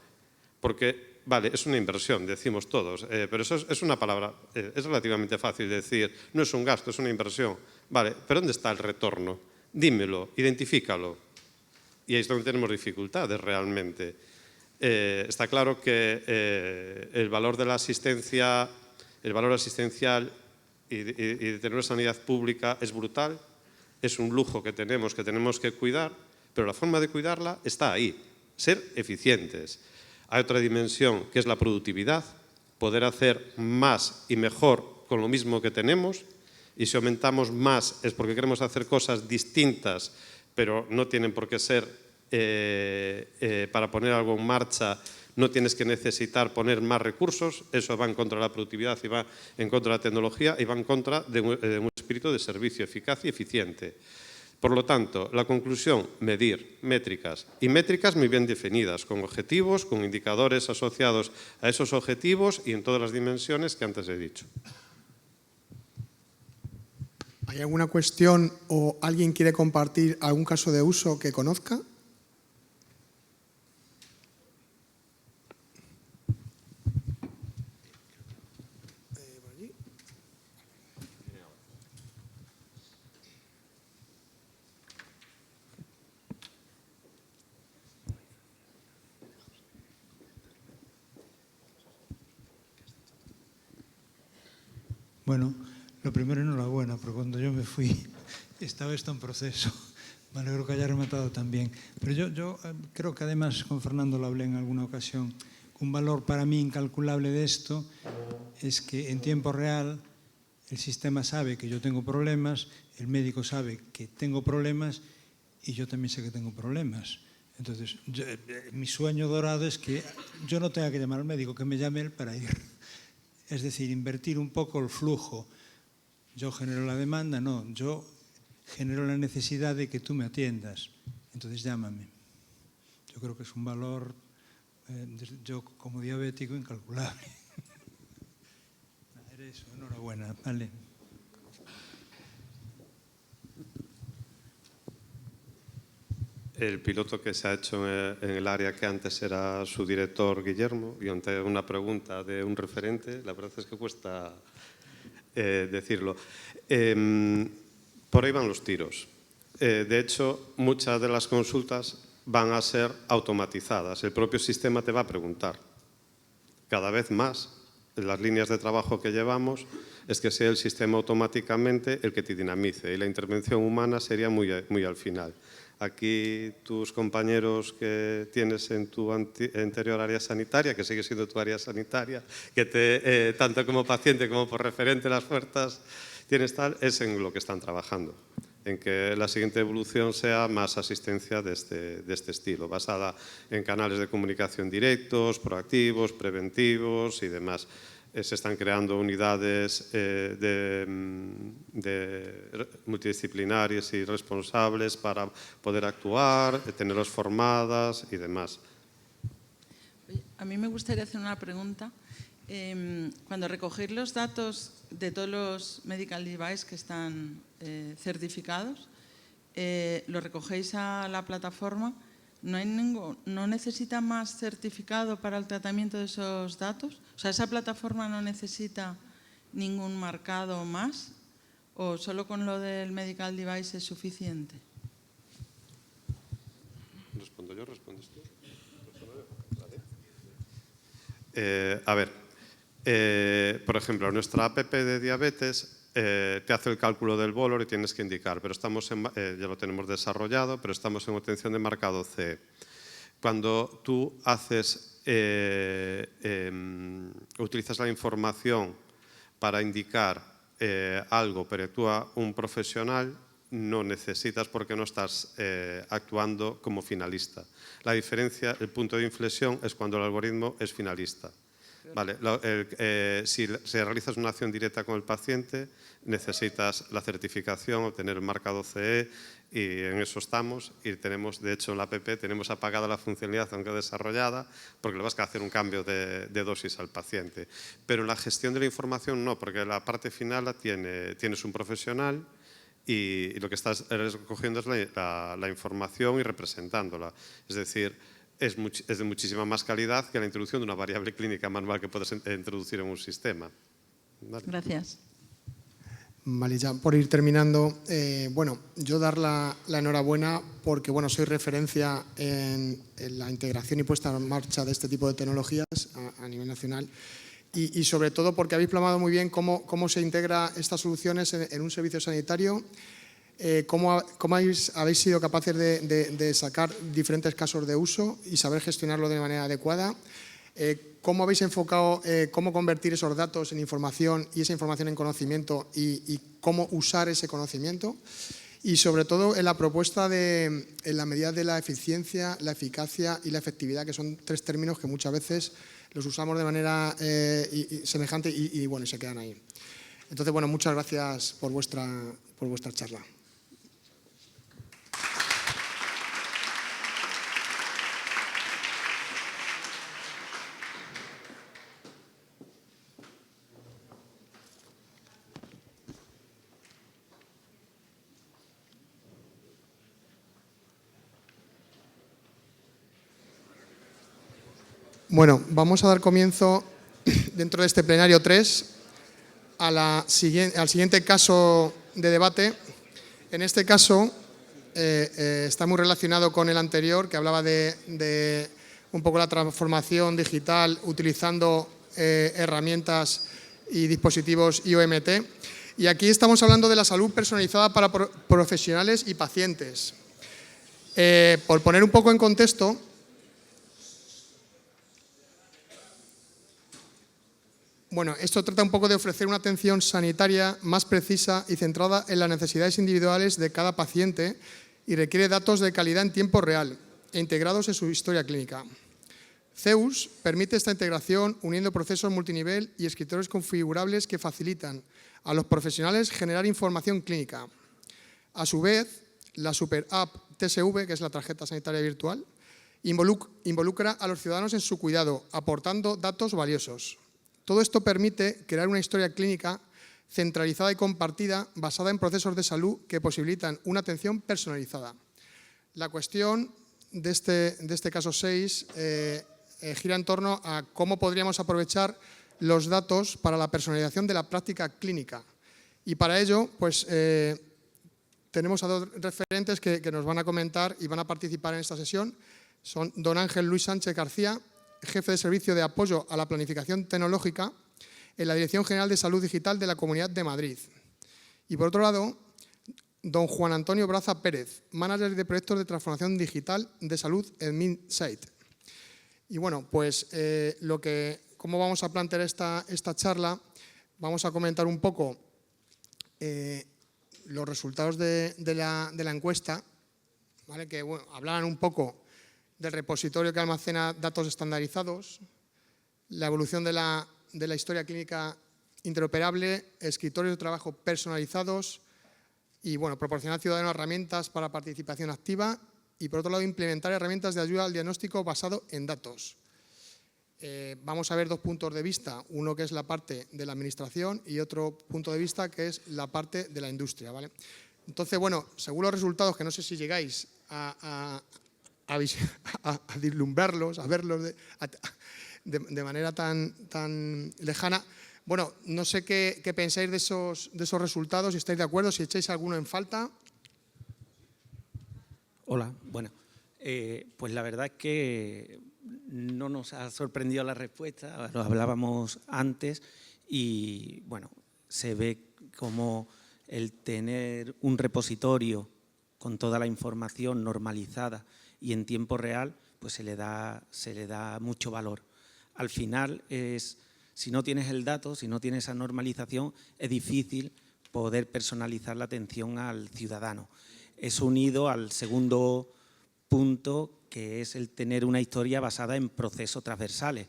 Porque, vale, es una inversión, decimos todos, pero eso es una palabra, es relativamente fácil decir, no es un gasto, es una inversión. Vale, pero ¿dónde está el retorno? Dímelo, identifícalo. Y ahí es donde tenemos dificultades realmente. Está claro que el valor de la asistencia, el valor asistencial y de tener una sanidad pública es brutal, es un lujo que tenemos que cuidar, pero la forma de cuidarla está ahí, ser eficientes. Hay otra dimensión que es la productividad, poder hacer más y mejor con lo mismo que tenemos, y si aumentamos más es porque queremos hacer cosas distintas, pero no tienen por qué ser, para poner algo en marcha, no tienes que necesitar poner más recursos, eso va en contra de la productividad y va en contra de la tecnología y va en contra de un espíritu de servicio eficaz y eficiente. Por lo tanto, la conclusión, medir métricas, y métricas muy bien definidas, con objetivos, con indicadores asociados a esos objetivos y en todas las dimensiones que antes he dicho. ¿Hay alguna cuestión o alguien quiere compartir algún caso de uso que conozca? Bueno, lo primero, enhorabuena, porque cuando yo me fui estaba esto en proceso. Me alegro que haya rematado también. Pero yo creo que además, con Fernando lo hablé en alguna ocasión, un valor para mí incalculable de esto es que en tiempo real el sistema sabe que yo tengo problemas, el médico sabe que tengo problemas y yo también sé que tengo problemas. Entonces, mi sueño dorado es que yo no tenga que llamar al médico, que me llame él para ir. Es decir, invertir un poco el flujo. Yo genero la demanda, no, yo genero la necesidad de que tú me atiendas. Entonces llámame. Yo creo que es un valor, yo como diabético, incalculable. Era eso, enhorabuena, vale. El piloto que se ha hecho en el área que antes era su director, Guillermo, y ante una pregunta de un referente, la verdad es que cuesta decirlo. Por ahí van los tiros. De hecho, muchas de las consultas van a ser automatizadas. El propio sistema te va a preguntar. Cada vez más, en las líneas de trabajo que llevamos, es que sea el sistema automáticamente el que te dinamice y la intervención humana sería muy al final. Aquí tus compañeros que tienes en tu anterior área sanitaria, que sigue siendo tu área sanitaria, que tanto como paciente como por referente las fuerzas tienes tal, es en lo que están trabajando. En que la siguiente evolución sea más asistencia de este estilo, basada en canales de comunicación directos, proactivos, preventivos y demás. Se están creando unidades multidisciplinarias y responsables para poder actuar, tenerlos formadas y demás. Oye, a mí me gustaría hacer una pregunta. Cuando recogéis los datos de todos los medical devices que están certificados, ¿los recogéis a la plataforma? ¿No necesita más certificado para el tratamiento de esos datos? O sea, ¿esa plataforma no necesita ningún marcado más? ¿O solo con lo del medical device es suficiente? ¿Respondo yo? ¿Respondes tú? A ver, por ejemplo, nuestra app de diabetes te hace el cálculo del valor y tienes que indicar, pero ya lo tenemos desarrollado, pero estamos en obtención de mercado CE. Cuando tú utilizas la información para indicar algo, pero actúa un profesional, no necesitas porque no estás actuando como finalista. La diferencia, el punto de inflexión es cuando el algoritmo es finalista. Vale, si realizas una acción directa con el paciente, necesitas la certificación, obtener el marcado CE, y en eso estamos. Y tenemos, de hecho, en la app tenemos apagada la funcionalidad, aunque desarrollada, porque le vas a hacer un cambio de dosis al paciente. Pero en la gestión de la información no, porque la parte final tienes un profesional y lo que estás recogiendo es la información y representándola. Es decir, es de muchísima más calidad que la introducción de una variable clínica manual que puedes introducir en un sistema. ¿Vale? Gracias. Vale, ya por ir terminando, bueno, yo dar la enhorabuena porque, bueno, soy referencia en la integración y puesta en marcha de este tipo de tecnologías a nivel nacional y sobre todo porque habéis plasmado muy bien cómo se integra estas soluciones en un servicio sanitario, cómo habéis sido capaces de sacar diferentes casos de uso y saber gestionarlo de manera adecuada. ¿Cómo habéis enfocado cómo convertir esos datos en información y esa información en conocimiento y cómo usar ese conocimiento? Y sobre todo en la propuesta en la medida de la eficiencia, la eficacia y la efectividad, que son tres términos que muchas veces los usamos de manera semejante y bueno, se quedan ahí. Entonces, bueno, muchas gracias por vuestra charla. Bueno, vamos a dar comienzo dentro de este plenario 3 al siguiente caso de debate. En este caso está muy relacionado con el anterior, que hablaba de un poco la transformación digital utilizando herramientas y dispositivos IoMT. Y aquí estamos hablando de la salud personalizada para profesionales y pacientes. Por poner un poco en contexto, bueno, esto trata un poco de ofrecer una atención sanitaria más precisa y centrada en las necesidades individuales de cada paciente y requiere datos de calidad en tiempo real e integrados en su historia clínica. Zeus permite esta integración uniendo procesos multinivel y escritorios configurables que facilitan a los profesionales generar información clínica. A su vez, la Super App TSV, que es la tarjeta sanitaria virtual, involucra a los ciudadanos en su cuidado, aportando datos valiosos. Todo esto permite crear una historia clínica centralizada y compartida basada en procesos de salud que posibilitan una atención personalizada. La cuestión de este caso 6 gira en torno a cómo podríamos aprovechar los datos para la personalización de la práctica clínica. Y para ello, pues, tenemos a dos referentes que nos van a comentar y van a participar en esta sesión. Son don Ángel Luis Sánchez García, jefe de servicio de apoyo a la planificación tecnológica en la Dirección General de Salud Digital de la Comunidad de Madrid. Y por otro lado, don Juan Antonio Braza Pérez, manager de proyectos de transformación digital de salud en MinSight. Y bueno, pues cómo vamos a plantear esta charla, vamos a comentar un poco los resultados de la encuesta, ¿vale? Que bueno, hablaban un poco del repositorio que almacena datos estandarizados, la evolución de la historia clínica interoperable, escritorios de trabajo personalizados y, bueno, proporcionar al ciudadano herramientas para participación activa y, por otro lado, implementar herramientas de ayuda al diagnóstico basado en datos. Vamos a ver dos puntos de vista, uno que es la parte de la administración y otro punto de vista que es la parte de la industria, ¿vale? Entonces, bueno, según los resultados, que no sé si llegáis a vislumbrarlos, a verlos de manera tan lejana, Bueno, no sé qué pensáis de esos resultados, si estáis de acuerdo, si echáis alguno en falta. Hola, bueno, pues la verdad es que no nos ha sorprendido la respuesta, lo hablábamos antes y bueno, se ve como el tener un repositorio con toda la información normalizada y en tiempo real, pues se le da mucho valor. Al final, si no tienes el dato, si no tienes esa normalización, es difícil poder personalizar la atención al ciudadano. Es unido al segundo punto, que es el tener una historia basada en procesos transversales.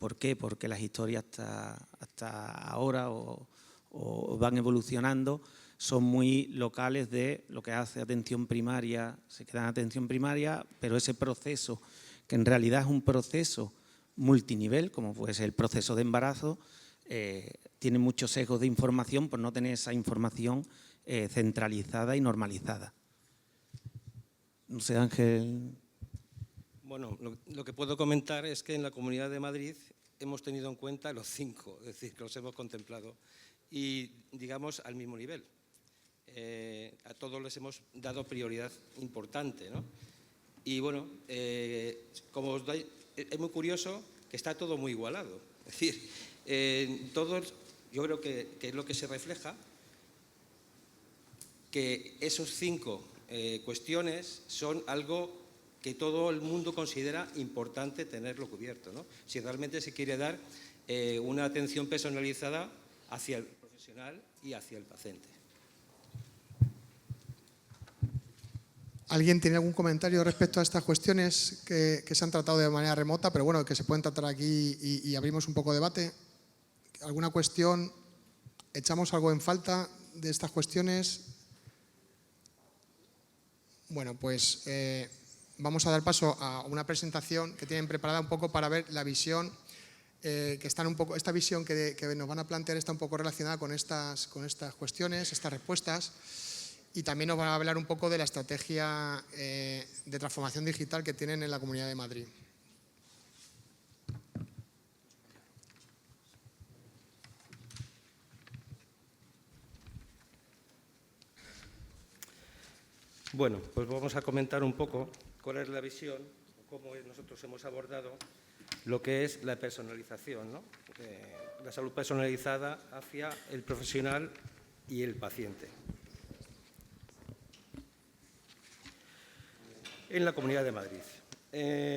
¿Por qué? Porque las historias hasta ahora o van evolucionando, son muy locales de lo que hace atención primaria, se queda en atención primaria, pero ese proceso, que en realidad es un proceso multinivel, como puede ser el proceso de embarazo, tiene muchos sesgos de información por no tener esa información centralizada y normalizada. No sé, Ángel. Bueno, lo que puedo comentar es que en la Comunidad de Madrid hemos tenido en cuenta los 5, es decir, que los hemos contemplado y, digamos, al mismo nivel. A todos les hemos dado prioridad importante, ¿no? Y bueno, como os doy, es muy curioso que está todo muy igualado. Es decir, todos, yo creo que es lo que se refleja, que esos 5 cuestiones son algo que todo el mundo considera importante tenerlo cubierto, ¿no? Si realmente se quiere dar una atención personalizada hacia el profesional y hacia el paciente. ¿Alguien tiene algún comentario respecto a estas cuestiones que se han tratado de manera remota, pero bueno, que se pueden tratar aquí y abrimos un poco de debate? ¿Alguna cuestión? ¿Echamos algo en falta de estas cuestiones? Bueno, pues vamos a dar paso a una presentación que tienen preparada un poco para ver la visión, que están un poco, esta visión que nos van a plantear está un poco relacionada con estas cuestiones, estas respuestas. Y también nos van a hablar un poco de la estrategia de transformación digital que tienen en la Comunidad de Madrid. Bueno, pues vamos a comentar un poco cuál es la visión, cómo nosotros hemos abordado lo que es la personalización, ¿no? La salud personalizada hacia el profesional y el paciente. En la Comunidad de Madrid.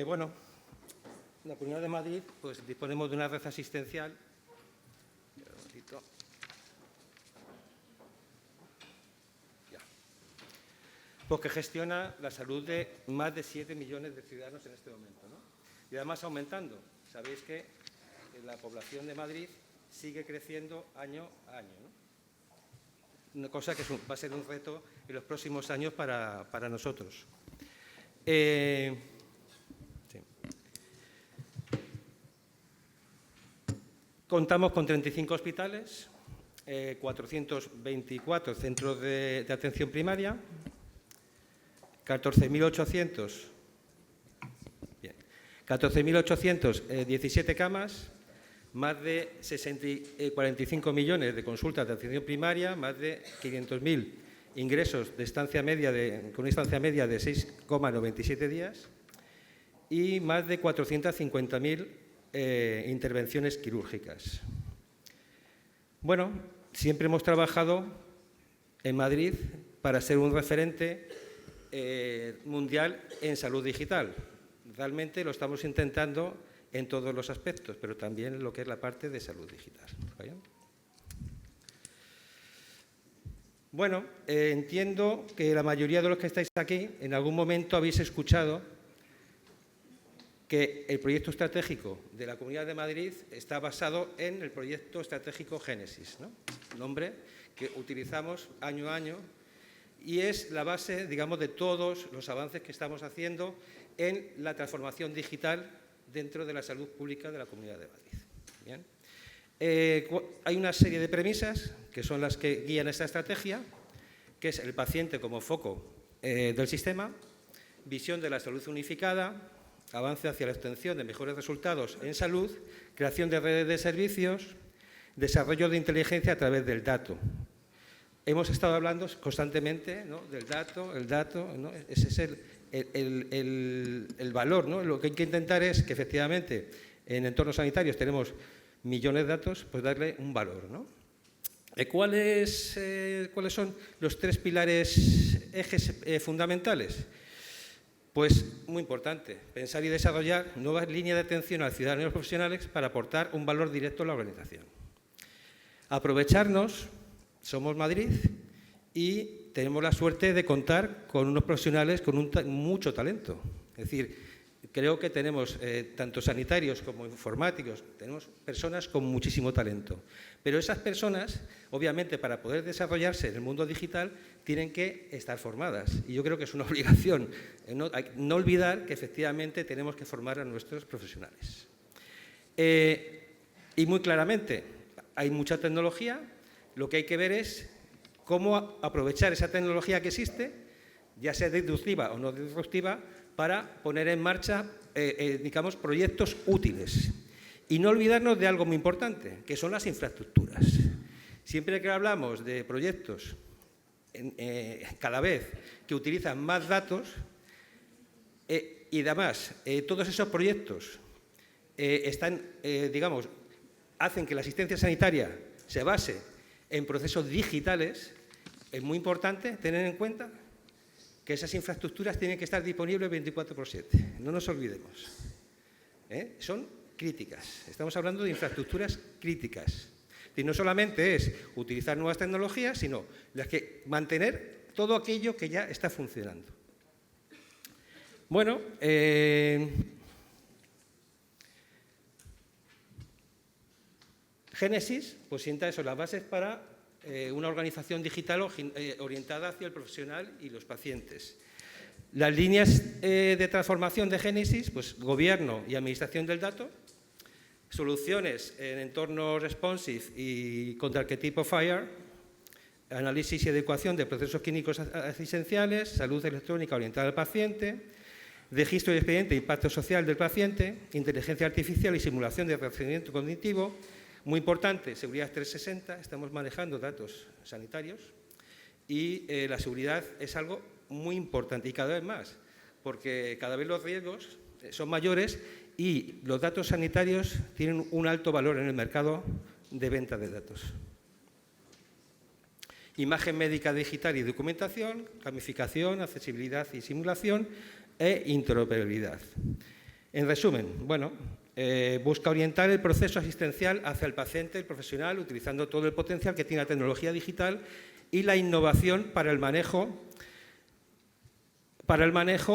Bueno, en la Comunidad de Madrid pues disponemos de una red asistencial pues que gestiona la salud de más de 7 millones de ciudadanos en este momento, ¿no? Y además aumentando. Sabéis que la población de Madrid sigue creciendo año a año, ¿no? Una cosa que va a ser un reto en los próximos años para nosotros. Sí. Contamos con 35 hospitales, 424 centros de atención primaria, 14.817 camas, más de 45 millones de consultas de atención primaria, más de 500.000 ingresos de estancia media con una estancia media de 6,97 días y más de 450.000 intervenciones quirúrgicas. Bueno, siempre hemos trabajado en Madrid para ser un referente mundial en salud digital. Realmente lo estamos intentando en todos los aspectos, pero también en lo que es la parte de salud digital. ¿Vale? Bueno, entiendo que la mayoría de los que estáis aquí en algún momento habéis escuchado que el proyecto estratégico de la Comunidad de Madrid está basado en el proyecto estratégico Génesis, ¿no? Nombre que utilizamos año a año y es la base, digamos, de todos los avances que estamos haciendo en la transformación digital dentro de la salud pública de la Comunidad de Madrid. Bien. Hay una serie de premisas que son las que guían esta estrategia, que es el paciente como foco del sistema, visión de la salud unificada, avance hacia la obtención de mejores resultados en salud, creación de redes de servicios, desarrollo de inteligencia a través del dato. Hemos estado hablando constantemente, ¿no?, del dato, ¿no? Ese es el valor, ¿no? Lo que hay que intentar es que efectivamente en entornos sanitarios tenemos millones de datos, pues darle un valor, ¿no? ¿Cuáles son los 3 pilares, ejes fundamentales? Pues muy importante, pensar y desarrollar nuevas líneas de atención al ciudadano y a los profesionales para aportar un valor directo a la organización. Aprovecharnos, somos Madrid y tenemos la suerte de contar con unos profesionales con mucho talento. Es decir, creo que tenemos tanto sanitarios como informáticos, tenemos personas con muchísimo talento. Pero esas personas, obviamente, para poder desarrollarse en el mundo digital, tienen que estar formadas. Y yo creo que es una obligación no olvidar que efectivamente tenemos que formar a nuestros profesionales. Y muy claramente, hay mucha tecnología, lo que hay que ver es cómo aprovechar esa tecnología que existe, ya sea disruptiva o no disruptiva, para poner en marcha, digamos, proyectos útiles. Y no olvidarnos de algo muy importante, que son las infraestructuras. Siempre que hablamos de proyectos, cada vez que utilizan más datos, y además todos esos proyectos digamos, hacen que la asistencia sanitaria se base en procesos digitales, es muy importante tener en cuenta que esas infraestructuras tienen que estar disponibles 24/7. No nos olvidemos. Son críticas. Estamos hablando de infraestructuras críticas. Y no solamente es utilizar nuevas tecnologías, sino las que mantener todo aquello que ya está funcionando. Bueno, Génesis pues sienta eso, las bases para una organización digital orientada hacia el profesional y los pacientes. Las líneas de transformación de Génesis, pues gobierno y administración del dato, soluciones en entornos responsive y contra arquetipo FHIR, análisis y adecuación de procesos clínicos asistenciales, salud electrónica orientada al paciente, registro y expediente de impacto social del paciente, inteligencia artificial y simulación de razonamiento cognitivo. Muy importante, seguridad 360, estamos manejando datos sanitarios y la seguridad es algo muy importante y cada vez más, porque cada vez los riesgos son mayores y los datos sanitarios tienen un alto valor en el mercado de venta de datos. Imagen médica digital y documentación, gamificación, accesibilidad y simulación e interoperabilidad. En resumen, bueno, busca orientar el proceso asistencial hacia el paciente, el profesional, utilizando todo el potencial que tiene la tecnología digital y la innovación para el manejo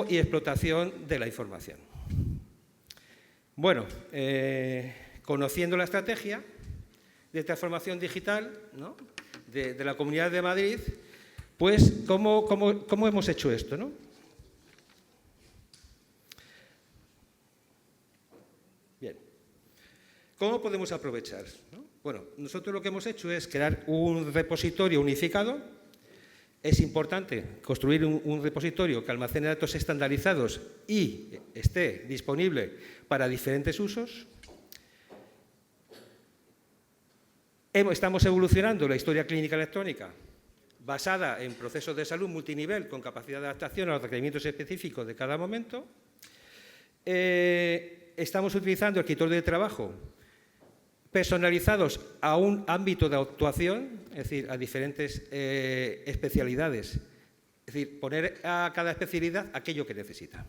y explotación de la información. Bueno, conociendo la estrategia de transformación digital, ¿no?, de la Comunidad de Madrid, pues, ¿cómo hemos hecho esto, ¿no? Bien. ¿Cómo podemos aprovechar, ¿no? Bueno, nosotros lo que hemos hecho es crear un repositorio unificado. Es importante construir un repositorio que almacene datos estandarizados y esté disponible para diferentes usos. Estamos evolucionando la historia clínica electrónica basada en procesos de salud multinivel con capacidad de adaptación a los requerimientos específicos de cada momento. Estamos utilizando escritorios de trabajo personalizados a un ámbito de actuación, es decir, a diferentes especialidades. Es decir, poner a cada especialidad aquello que necesita.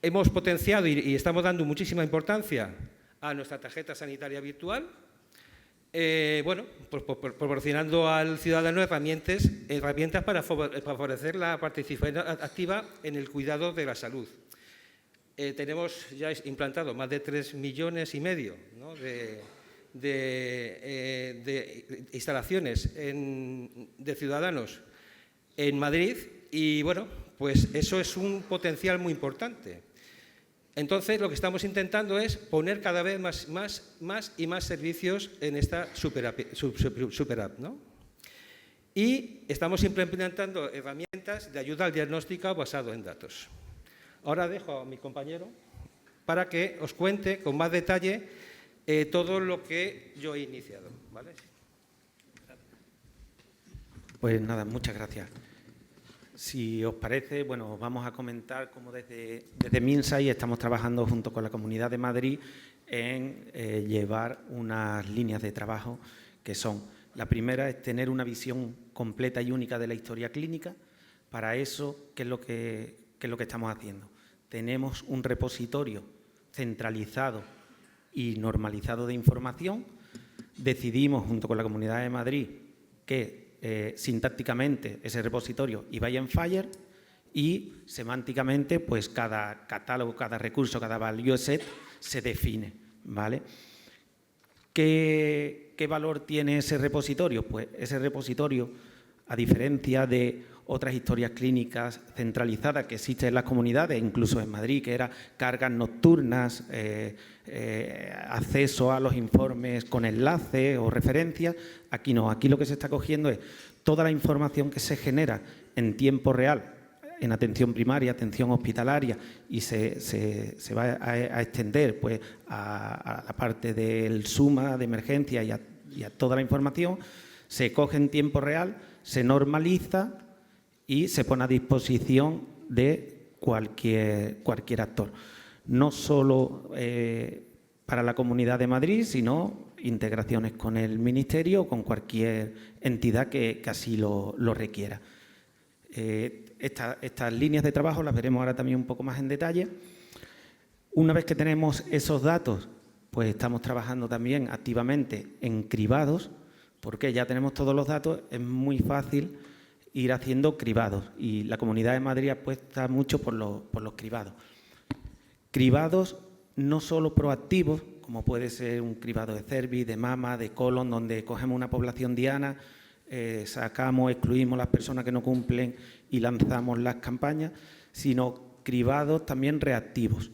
Hemos potenciado y estamos dando muchísima importancia a nuestra tarjeta sanitaria virtual, bueno, pues proporcionando al ciudadano herramientas para favorecer la participación activa en el cuidado de la salud. Tenemos ya implantado más de 3,5 millones, ¿no?, de instalaciones de ciudadanos en Madrid y, bueno, pues eso es un potencial muy importante. Entonces, lo que estamos intentando es poner cada vez más y más servicios en esta super app, ¿no? Y estamos implementando herramientas de ayuda al diagnóstico basado en datos. Ahora dejo a mi compañero para que os cuente con más detalle todo lo que yo he iniciado, ¿vale? Pues nada, muchas gracias. Si os parece, bueno, vamos a comentar cómo desde MinSci estamos trabajando junto con la Comunidad de Madrid en llevar unas líneas de trabajo que son: la primera es tener una visión completa y única de la historia clínica. Para eso, ¿qué es lo que estamos haciendo? Tenemos un repositorio centralizado y normalizado de información. Decidimos, junto con la Comunidad de Madrid, que sintácticamente ese repositorio iba en Fire y semánticamente, pues cada catálogo, cada recurso, cada value set se define, ¿vale? ¿Qué valor tiene ese repositorio? Pues ese repositorio, a diferencia de otras historias clínicas centralizadas que existen en las comunidades, incluso en Madrid, que eran cargas nocturnas, acceso a los informes con enlaces o referencias, aquí no. Aquí lo que se está cogiendo es toda la información que se genera en tiempo real en atención primaria, atención hospitalaria, y se va a extender pues, a la parte del SUMA, de emergencia y a toda la información, se coge en tiempo real, se normaliza y se pone a disposición de cualquier actor. No solo para la Comunidad de Madrid, sino integraciones con el Ministerio o con cualquier entidad que así lo requiera. Estas líneas de trabajo las veremos ahora también un poco más en detalle. Una vez que tenemos esos datos, pues estamos trabajando también activamente en cribados, porque ya tenemos todos los datos, es muy fácil ir haciendo cribados y la Comunidad de Madrid apuesta mucho por los cribados. Cribados no solo proactivos, como puede ser un cribado de cervix, de mama, de colon, donde cogemos una población diana, sacamos, excluimos las personas que no cumplen y lanzamos las campañas, sino cribados también reactivos.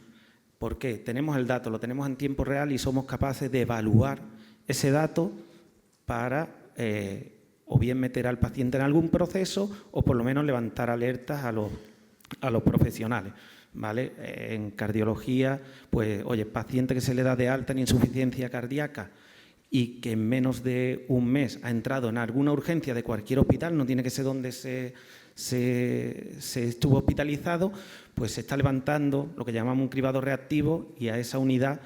¿Por qué? Tenemos el dato, lo tenemos en tiempo real y somos capaces de evaluar ese dato para o bien meter al paciente en algún proceso o por lo menos levantar alertas a los profesionales, ¿vale? En cardiología, pues, oye, paciente que se le da de alta en insuficiencia cardíaca y que en menos de un mes ha entrado en alguna urgencia de cualquier hospital, no tiene que ser donde se estuvo hospitalizado, pues se está levantando lo que llamamos un cribado reactivo y a esa unidad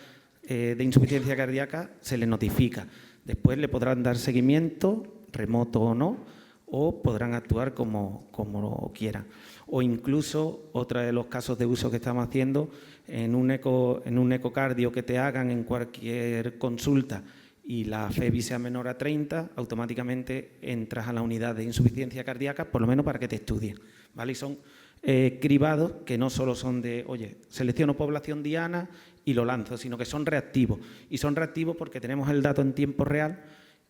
de insuficiencia cardíaca se le notifica. Después le podrán dar seguimiento, remoto o no, o podrán actuar como quieran. O incluso, otro de los casos de uso que estamos haciendo, en un ecocardio que te hagan en cualquier consulta y la FEBI sea menor a 30, automáticamente entras a la unidad de insuficiencia cardíaca, por lo menos para que te estudien, ¿vale? Y son cribados que no solo son de, oye, selecciono población diana y lo lanzo, sino que son reactivos. Y son reactivos porque tenemos el dato en tiempo real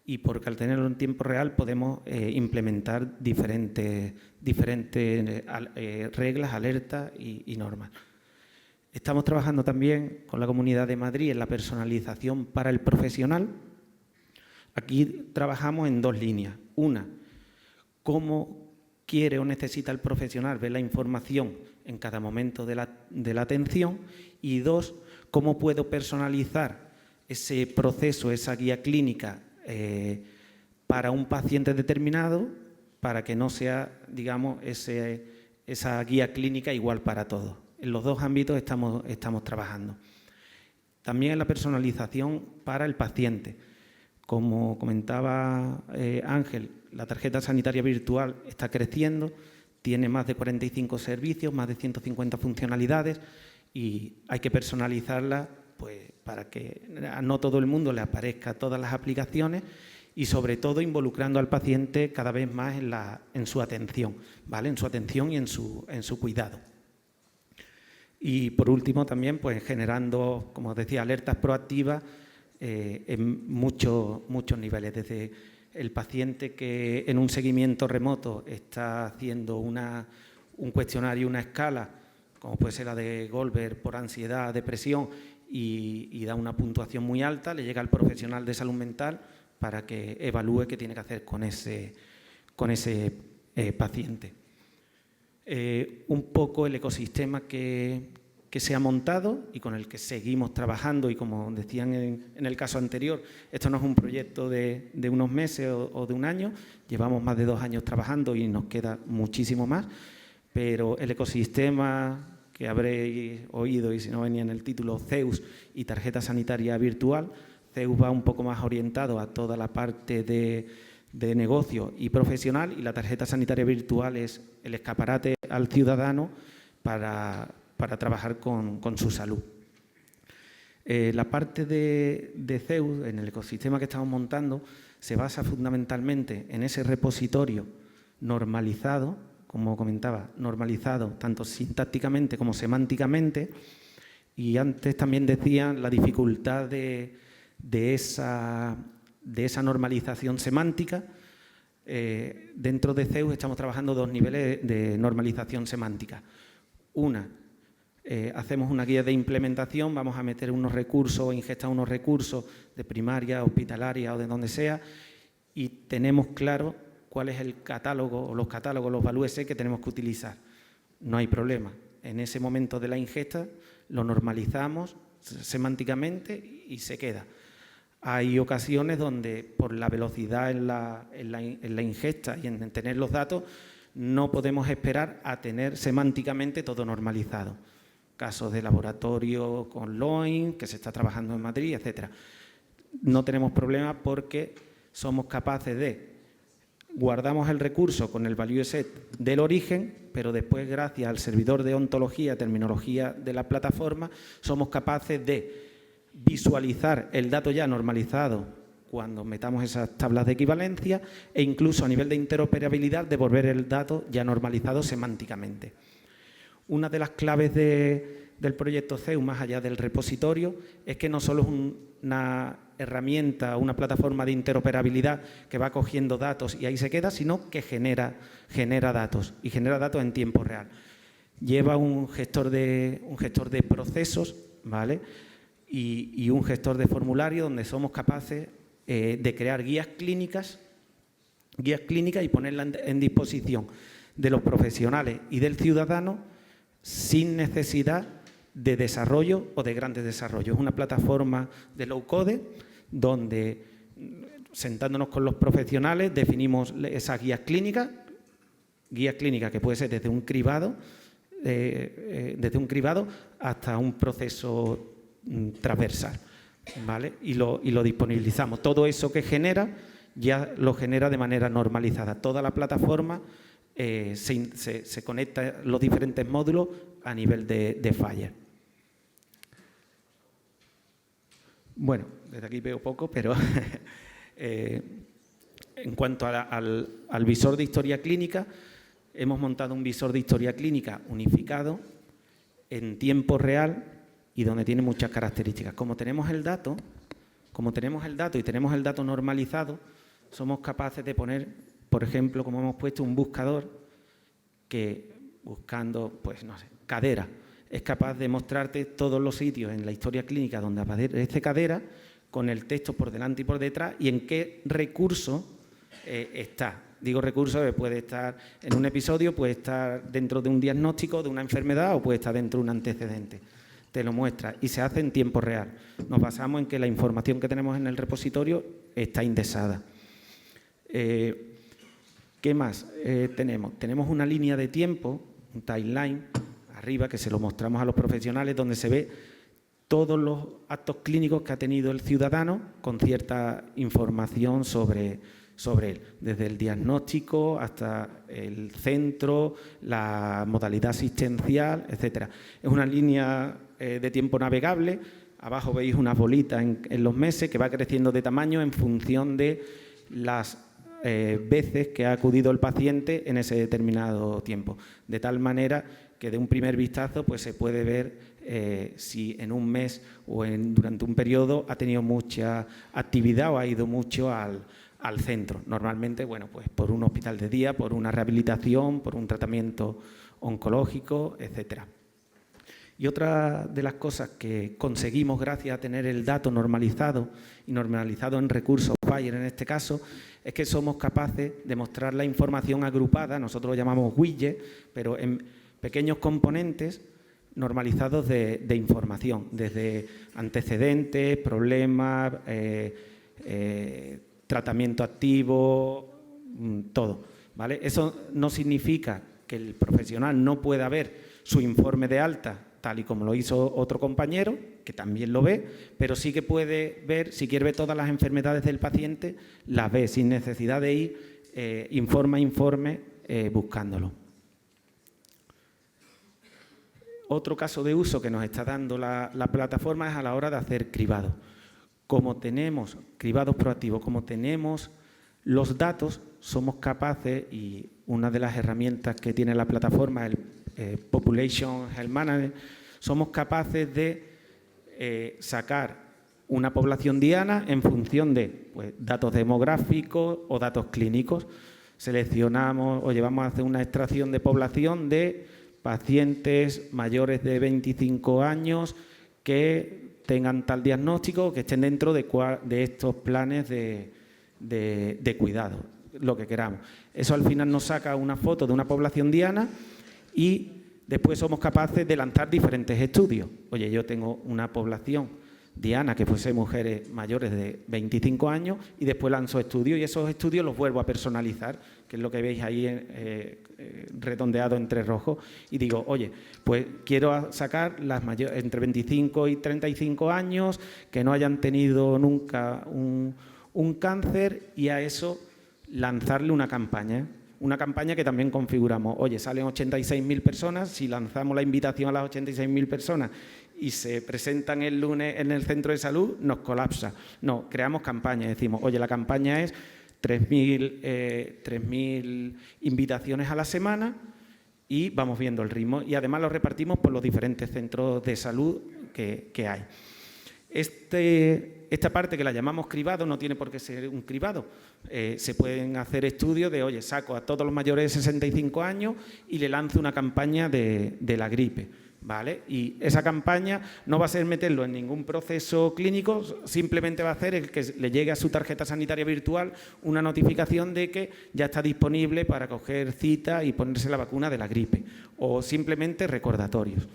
y porque al tenerlo en tiempo real podemos implementar diferentes reglas, alertas y normas. Estamos trabajando también con la Comunidad de Madrid en la personalización para el profesional. Aquí trabajamos en dos líneas. Una, cómo quiere o necesita el profesional ver la información en cada momento de la atención. Y dos, cómo puedo personalizar ese proceso, esa guía clínica para un paciente determinado, para que no sea, digamos, esa guía clínica igual para todos. En los dos ámbitos estamos trabajando. También en la personalización para el paciente. Como comentaba Ángel, la tarjeta sanitaria virtual está creciendo, tiene más de 45 servicios, más de 150 funcionalidades y hay que personalizarla pues, para que a no todo el mundo le aparezca todas las aplicaciones y sobre todo involucrando al paciente cada vez más en su atención, ¿vale? En su atención y en su cuidado. Y por último también pues generando, como os decía, alertas proactivas en muchos niveles, desde el paciente que en un seguimiento remoto está haciendo un cuestionario, una escala, como puede ser la de Goldberg por ansiedad, depresión, y da una puntuación muy alta, le llega al profesional de salud mental para que evalúe qué tiene que hacer con ese paciente. Un poco el ecosistema que que se ha montado y con el que seguimos trabajando, y como decían en el caso anterior, esto no es un proyecto de unos meses o de un año, llevamos más de 2 años trabajando y nos queda muchísimo más, pero el ecosistema que habréis oído, y si no venía en el título, Zeus y tarjeta sanitaria virtual. Zeus va un poco más orientado a toda la parte de negocio y profesional, y la tarjeta sanitaria virtual es el escaparate al ciudadano para trabajar con su salud. La parte de Zeus, en el ecosistema que estamos montando, se basa fundamentalmente en ese repositorio normalizado, como comentaba, normalizado tanto sintácticamente como semánticamente, y antes también decían la dificultad de esa normalización semántica. Dentro de Zeus estamos trabajando 2 niveles de normalización semántica. Una, hacemos una guía de implementación, vamos a meter unos recursos o ingestar unos recursos de primaria, hospitalaria o de donde sea, y tenemos claro cuál es el catálogo o los catálogos, los values que tenemos que utilizar. No hay problema. En ese momento de la ingesta lo normalizamos semánticamente y se queda. Hay ocasiones donde por la velocidad en la ingesta y en tener los datos no podemos esperar a tener semánticamente todo normalizado. Casos de laboratorio con Loin, que se está trabajando en Madrid, etcétera. No tenemos problema porque somos capaces de guardamos el recurso con el value set del origen, pero después, gracias al servidor de ontología, terminología de la plataforma, somos capaces de visualizar el dato ya normalizado cuando metamos esas tablas de equivalencia, e incluso a nivel de interoperabilidad devolver el dato ya normalizado semánticamente. Una de las claves del proyecto Zeus, más allá del repositorio, es que no solo es una herramienta, una plataforma de interoperabilidad que va cogiendo datos y ahí se queda, sino que genera datos, y genera datos en tiempo real. Lleva un gestor de procesos, ¿vale? Y un gestor de formulario donde somos capaces de crear guías clínicas y ponerlas en disposición de los profesionales y del ciudadano sin necesidad de desarrollo o de grandes desarrollos. Es una plataforma de low code donde, sentándonos con los profesionales, definimos esas guías clínicas que puede ser desde un cribado hasta un proceso transversal, ¿vale? Y lo disponibilizamos. Todo eso que genera ya lo genera de manera normalizada. Toda la plataforma se conecta los diferentes módulos a nivel de Fire. Bueno, desde aquí veo poco, pero en cuanto al visor de historia clínica, hemos montado un visor de historia clínica unificado en tiempo real y donde tiene muchas características. Como tenemos el dato y tenemos el dato normalizado, somos capaces de poner, por ejemplo, como hemos puesto, un buscador que, buscando, pues no sé, cadera, es capaz de mostrarte todos los sitios en la historia clínica donde aparece cadera, con el texto por delante y por detrás, y en qué recurso está. Digo recurso que puede estar en un episodio, puede estar dentro de un diagnóstico de una enfermedad o puede estar dentro de un antecedente. Te lo muestra y se hace en tiempo real. Nos basamos en que la información que tenemos en el repositorio está indexada. ¿Qué más tenemos? Tenemos una línea de tiempo, un timeline, arriba, que se lo mostramos a los profesionales, donde se ve todos los actos clínicos que ha tenido el ciudadano con cierta información sobre él, desde el diagnóstico hasta el centro, la modalidad asistencial, etcétera. Es una línea de tiempo navegable. Abajo veis una bolita en los meses que va creciendo de tamaño en función de las veces que ha acudido el paciente en ese determinado tiempo. De tal manera que de un primer vistazo pues se puede ver si en un mes o durante un periodo ha tenido mucha actividad o ha ido mucho al centro. Normalmente, bueno, pues por un hospital de día, por una rehabilitación, por un tratamiento oncológico, etcétera. Y otra de las cosas que conseguimos gracias a tener el dato normalizado y normalizado en recursos Fire en este caso, es que somos capaces de mostrar la información agrupada, nosotros lo llamamos widget, pero en pequeños componentes normalizados de información, desde antecedentes, problemas, tratamiento activo, todo, ¿vale? Eso no significa que el profesional no pueda ver su informe de alta, tal y como lo hizo otro compañero, que también lo ve, pero sí que puede ver, si quiere ver todas las enfermedades del paciente, las ve sin necesidad de ir informe a informe buscándolo. Otro caso de uso que nos está dando la plataforma es a la hora de hacer cribado. Como tenemos cribados proactivos, como tenemos los datos, somos capaces, y una de las herramientas que tiene la plataforma, el Population Health Manager, somos capaces de sacar una población diana en función de datos demográficos o datos clínicos. Seleccionamos o llevamos a hacer una extracción de población de pacientes mayores de 25 años que tengan tal diagnóstico, que estén dentro de estos planes de cuidado, lo que queramos. Eso al final nos saca una foto de una población diana y después somos capaces de lanzar diferentes estudios. Oye, yo tengo una población diana que fuese mujeres mayores de 25 años y después lanzo estudios y esos estudios los vuelvo a personalizar, que es lo que veis ahí redondeado entre rojo, y digo, oye, pues quiero sacar las mayores entre 25 y 35 años que no hayan tenido nunca un cáncer, y a eso lanzarle una campaña. Una campaña que también configuramos. Oye, salen 86.000 personas, si lanzamos la invitación a las 86.000 personas y se presentan el lunes en el centro de salud, nos colapsa. No, creamos campañas, decimos, oye, la campaña es 3.000 invitaciones a la semana y vamos viendo el ritmo. Y además lo repartimos por los diferentes centros de salud que hay. Esta parte que la llamamos cribado no tiene por qué ser un cribado. Se pueden hacer estudios de, oye, saco a todos los mayores de 65 años y le lanzo una campaña de la gripe, ¿vale? Y esa campaña no va a ser meterlo en ningún proceso clínico, simplemente va a hacer el que le llegue a su tarjeta sanitaria virtual una notificación de que ya está disponible para coger cita y ponerse la vacuna de la gripe, o simplemente recordatorios.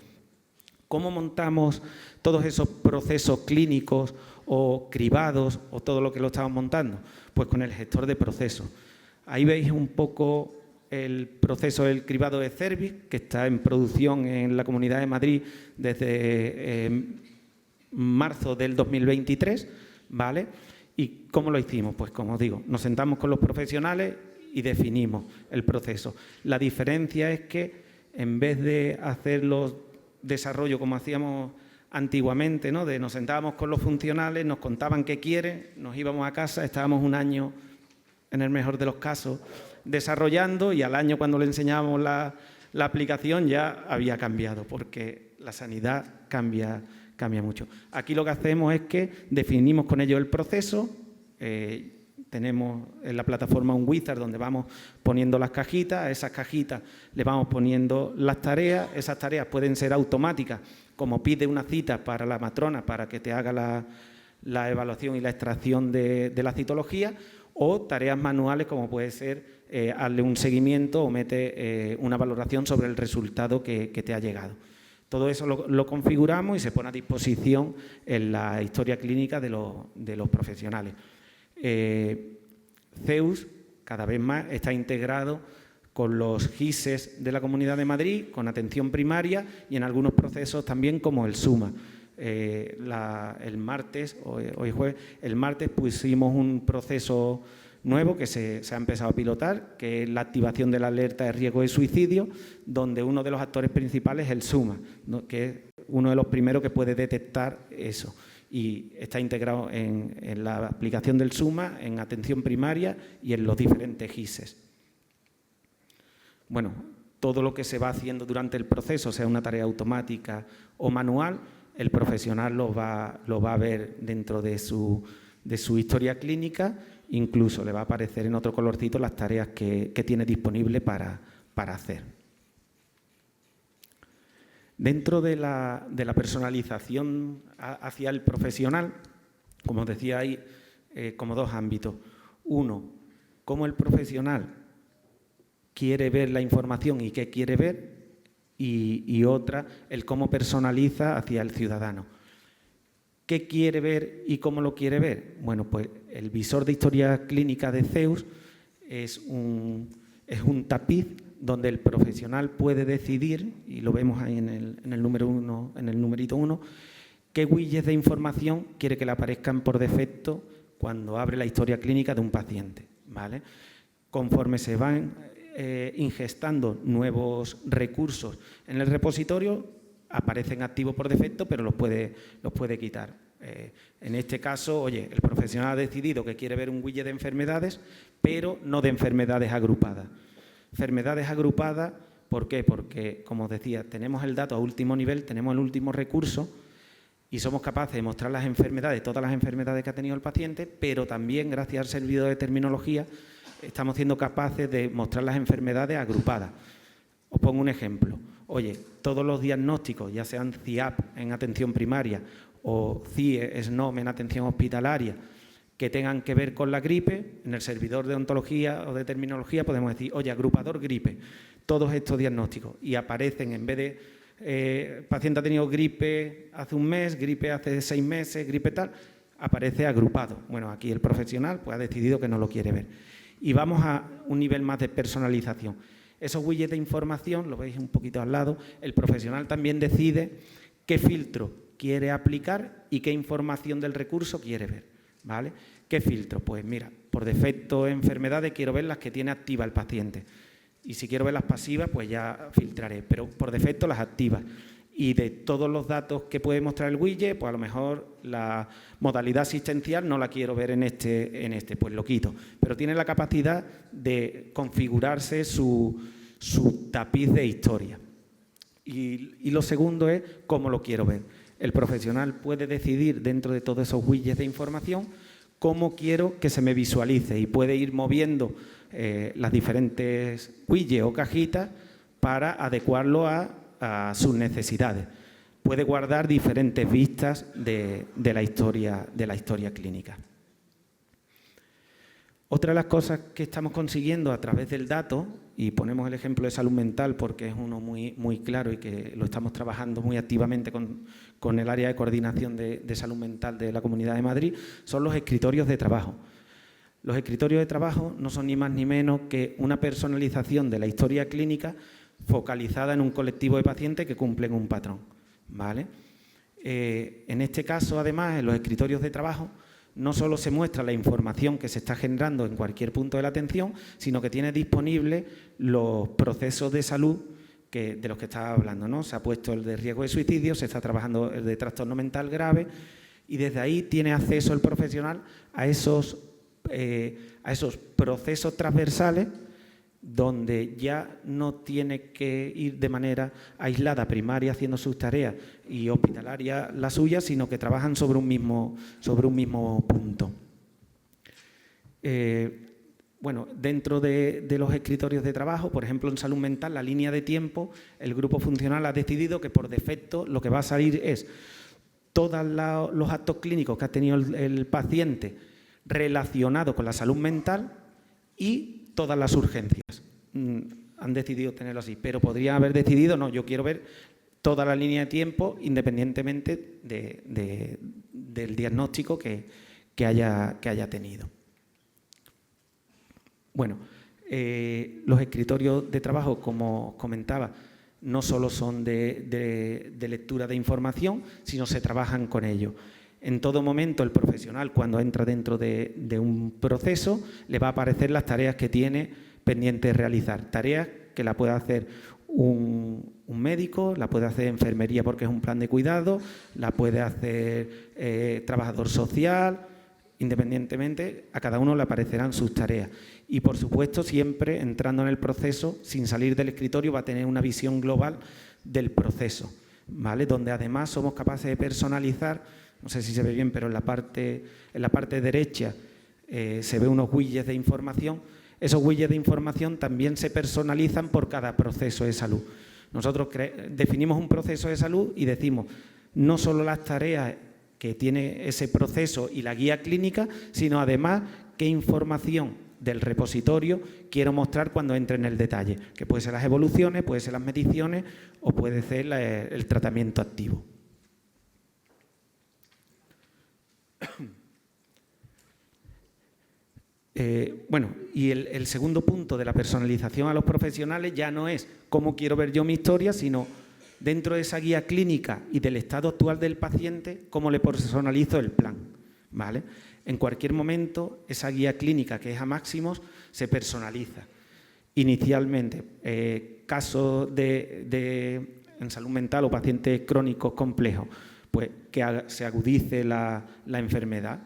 ¿Cómo montamos todos esos procesos clínicos o cribados o todo lo que lo estamos montando? Pues con el gestor de procesos. Ahí veis un poco el proceso del cribado de Cervix, que está en producción en la Comunidad de Madrid desde marzo del 2023, ¿vale? ¿Y cómo lo hicimos? Pues como os digo, nos sentamos con los profesionales y definimos el proceso. La diferencia es que en vez de hacer los desarrollo como hacíamos antiguamente, ¿no? Nos sentábamos con los funcionales, nos contaban qué quieren, nos íbamos a casa, estábamos un año, en el mejor de los casos, desarrollando, y al año cuando le enseñábamos la aplicación ya había cambiado, porque la sanidad cambia mucho. Aquí lo que hacemos es que definimos con ellos el proceso. Tenemos en la plataforma un wizard donde vamos poniendo las cajitas, a esas cajitas le vamos poniendo las tareas. Esas tareas pueden ser automáticas, como pide una cita para la matrona para que te haga la evaluación y la extracción de la citología, o tareas manuales como puede ser hazle un seguimiento o mete una valoración sobre el resultado que te ha llegado. Todo eso lo configuramos y se pone a disposición en la historia clínica de los profesionales. Zeus cada vez más está integrado con los GISES de la Comunidad de Madrid, con atención primaria y en algunos procesos también como el SUMA. El martes, hoy jueves, el martes pusimos un proceso nuevo que se ha empezado a pilotar, que es la activación de la alerta de riesgo de suicidio, donde uno de los actores principales es el SUMA, ¿no? Que es uno de los primeros que puede detectar eso. Y está integrado en la aplicación del SUMA, en atención primaria y en los diferentes GISES. Bueno, todo lo que se va haciendo durante el proceso, sea una tarea automática o manual, el profesional lo va a ver dentro de su historia clínica, incluso le va a aparecer en otro colorcito las tareas que tiene disponible para hacer. Dentro de la personalización hacia el profesional, como os decía, hay como dos ámbitos. Uno, cómo el profesional quiere ver la información y qué quiere ver, y otra el cómo personaliza hacia el ciudadano. ¿Qué quiere ver y cómo lo quiere ver? Bueno, pues el visor de historia clínica de Zeus es un tapiz donde el profesional puede decidir, y lo vemos ahí en el número 1, en el numerito 1, qué widgets de información quiere que le aparezcan por defecto cuando abre la historia clínica de un paciente, ¿vale? Conforme se van ingestando nuevos recursos en el repositorio, aparecen activos por defecto, pero los puede quitar. En este caso, oye, el profesional ha decidido que quiere ver un widget de enfermedades, pero no de enfermedades agrupadas. Enfermedades agrupadas, ¿por qué? Porque, como os decía, tenemos el dato a último nivel, tenemos el último recurso y somos capaces de mostrar las enfermedades, todas las enfermedades que ha tenido el paciente, pero también, gracias al servidor de terminología, estamos siendo capaces de mostrar las enfermedades agrupadas. Os pongo un ejemplo. Oye, todos los diagnósticos, ya sean CIAP en atención primaria o CIE, SNOM en atención hospitalaria, que tengan que ver con la gripe, en el servidor de ontología o de terminología podemos decir, oye, agrupador gripe, todos estos diagnósticos, y aparecen, en vez de paciente ha tenido gripe hace un mes, gripe hace 6 meses, gripe tal, aparece agrupado. Bueno, aquí el profesional pues, ha decidido que no lo quiere ver. Y vamos a un nivel más de personalización. Esos widgets de información, lo veis un poquito al lado, el profesional también decide qué filtro quiere aplicar y qué información del recurso quiere ver, ¿vale? ¿Qué filtro? Pues mira, por defecto enfermedades quiero ver las que tiene activa el paciente. Y si quiero ver las pasivas, pues ya filtraré, pero por defecto las activas. Y de todos los datos que puede mostrar el widget, pues a lo mejor la modalidad asistencial no la quiero ver en este, pues lo quito. Pero tiene la capacidad de configurarse su tapiz de historia. Y lo segundo es cómo lo quiero ver. El profesional puede decidir dentro de todos esos widgets de información cómo quiero que se me visualice y puede ir moviendo las diferentes widgets o cajitas para adecuarlo a sus necesidades. Puede guardar diferentes vistas de la historia clínica. Otra de las cosas que estamos consiguiendo a través del dato, y ponemos el ejemplo de salud mental porque es uno muy claro y que lo estamos trabajando muy activamente con el área de coordinación de salud mental de la Comunidad de Madrid, son los escritorios de trabajo. Los escritorios de trabajo no son ni más ni menos que una personalización de la historia clínica focalizada en un colectivo de pacientes que cumplen un patrón, ¿vale? En este caso, además, en los escritorios de trabajo no solo se muestra la información que se está generando en cualquier punto de la atención, sino que tiene disponibles los procesos de salud de los que estaba hablando, ¿no? Se ha puesto el de riesgo de suicidio, se está trabajando el de trastorno mental grave y desde ahí tiene acceso el profesional a esos procesos transversales donde ya no tiene que ir de manera aislada, primaria, haciendo sus tareas y hospitalaria la suya, sino que trabajan sobre un mismo punto. Bueno, dentro de los escritorios de trabajo, por ejemplo, en salud mental, la línea de tiempo, el grupo funcional ha decidido que por defecto lo que va a salir es todos los actos clínicos que ha tenido el paciente relacionados con la salud mental y todas las urgencias. Han decidido tenerlo así, pero podrían haber decidido, no, yo quiero ver toda la línea de tiempo independientemente del diagnóstico que haya tenido. Bueno, los escritorios de trabajo, como comentaba, no solo son de lectura de información, sino se trabajan con ellos. En todo momento el profesional, cuando entra dentro de un proceso, le va a aparecer las tareas que tiene pendientes de realizar. Tareas que la puede hacer un médico, la puede hacer enfermería porque es un plan de cuidado, la puede hacer trabajador social, independientemente, a cada uno le aparecerán sus tareas. Y, por supuesto, siempre entrando en el proceso, sin salir del escritorio, va a tener una visión global del proceso, ¿vale? Donde además somos capaces de personalizar. No sé si se ve bien, pero en la parte derecha se ve unos widgets de información. Esos widgets de información también se personalizan por cada proceso de salud. Nosotros definimos un proceso de salud y decimos no solo las tareas que tiene ese proceso y la guía clínica, sino además qué información del repositorio quiero mostrar cuando entre en el detalle, que puede ser las evoluciones, puede ser las mediciones o puede ser el tratamiento activo. Bueno, y el segundo punto de la personalización a los profesionales ya no es cómo quiero ver yo mi historia, sino dentro de esa guía clínica y del estado actual del paciente, cómo le personalizo el plan, ¿vale? En cualquier momento, esa guía clínica, que es a máximos, se personaliza. Inicialmente, casos en salud mental o pacientes crónicos complejos, pues que se agudice la enfermedad.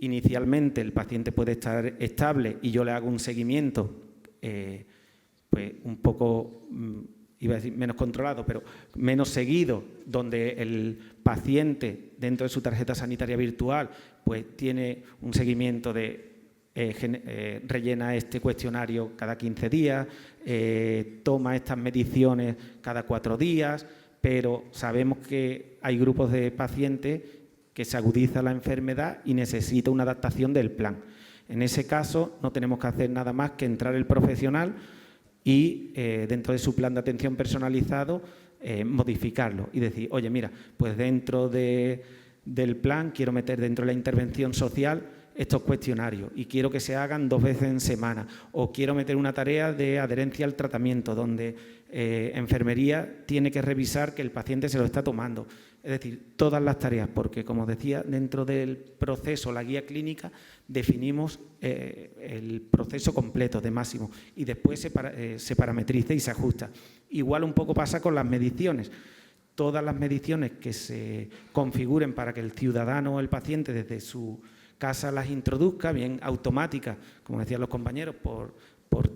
Inicialmente el paciente puede estar estable y yo le hago un seguimiento pues un poco, iba a decir menos controlado, pero menos seguido, donde el paciente dentro de su tarjeta sanitaria virtual pues tiene un seguimiento de rellena este cuestionario cada 15 días, toma estas mediciones cada 4 días, pero sabemos que hay grupos de pacientes que se agudiza la enfermedad y necesita una adaptación del plan. En ese caso no tenemos que hacer nada más que entrar el profesional y dentro de su plan de atención personalizado modificarlo y decir, oye, mira, pues dentro del plan quiero meter dentro de la intervención social estos cuestionarios y quiero que se hagan 2 veces en semana, o quiero meter una tarea de adherencia al tratamiento donde enfermería tiene que revisar que el paciente se lo está tomando. Es decir, todas las tareas, porque como decía, dentro del proceso, la guía clínica, definimos el proceso completo de máximo y después se parametriza y se ajusta. Igual un poco pasa con las mediciones. Todas las mediciones que se configuren para que el ciudadano o el paciente desde su casa las introduzca, bien automáticas, como decían los compañeros, por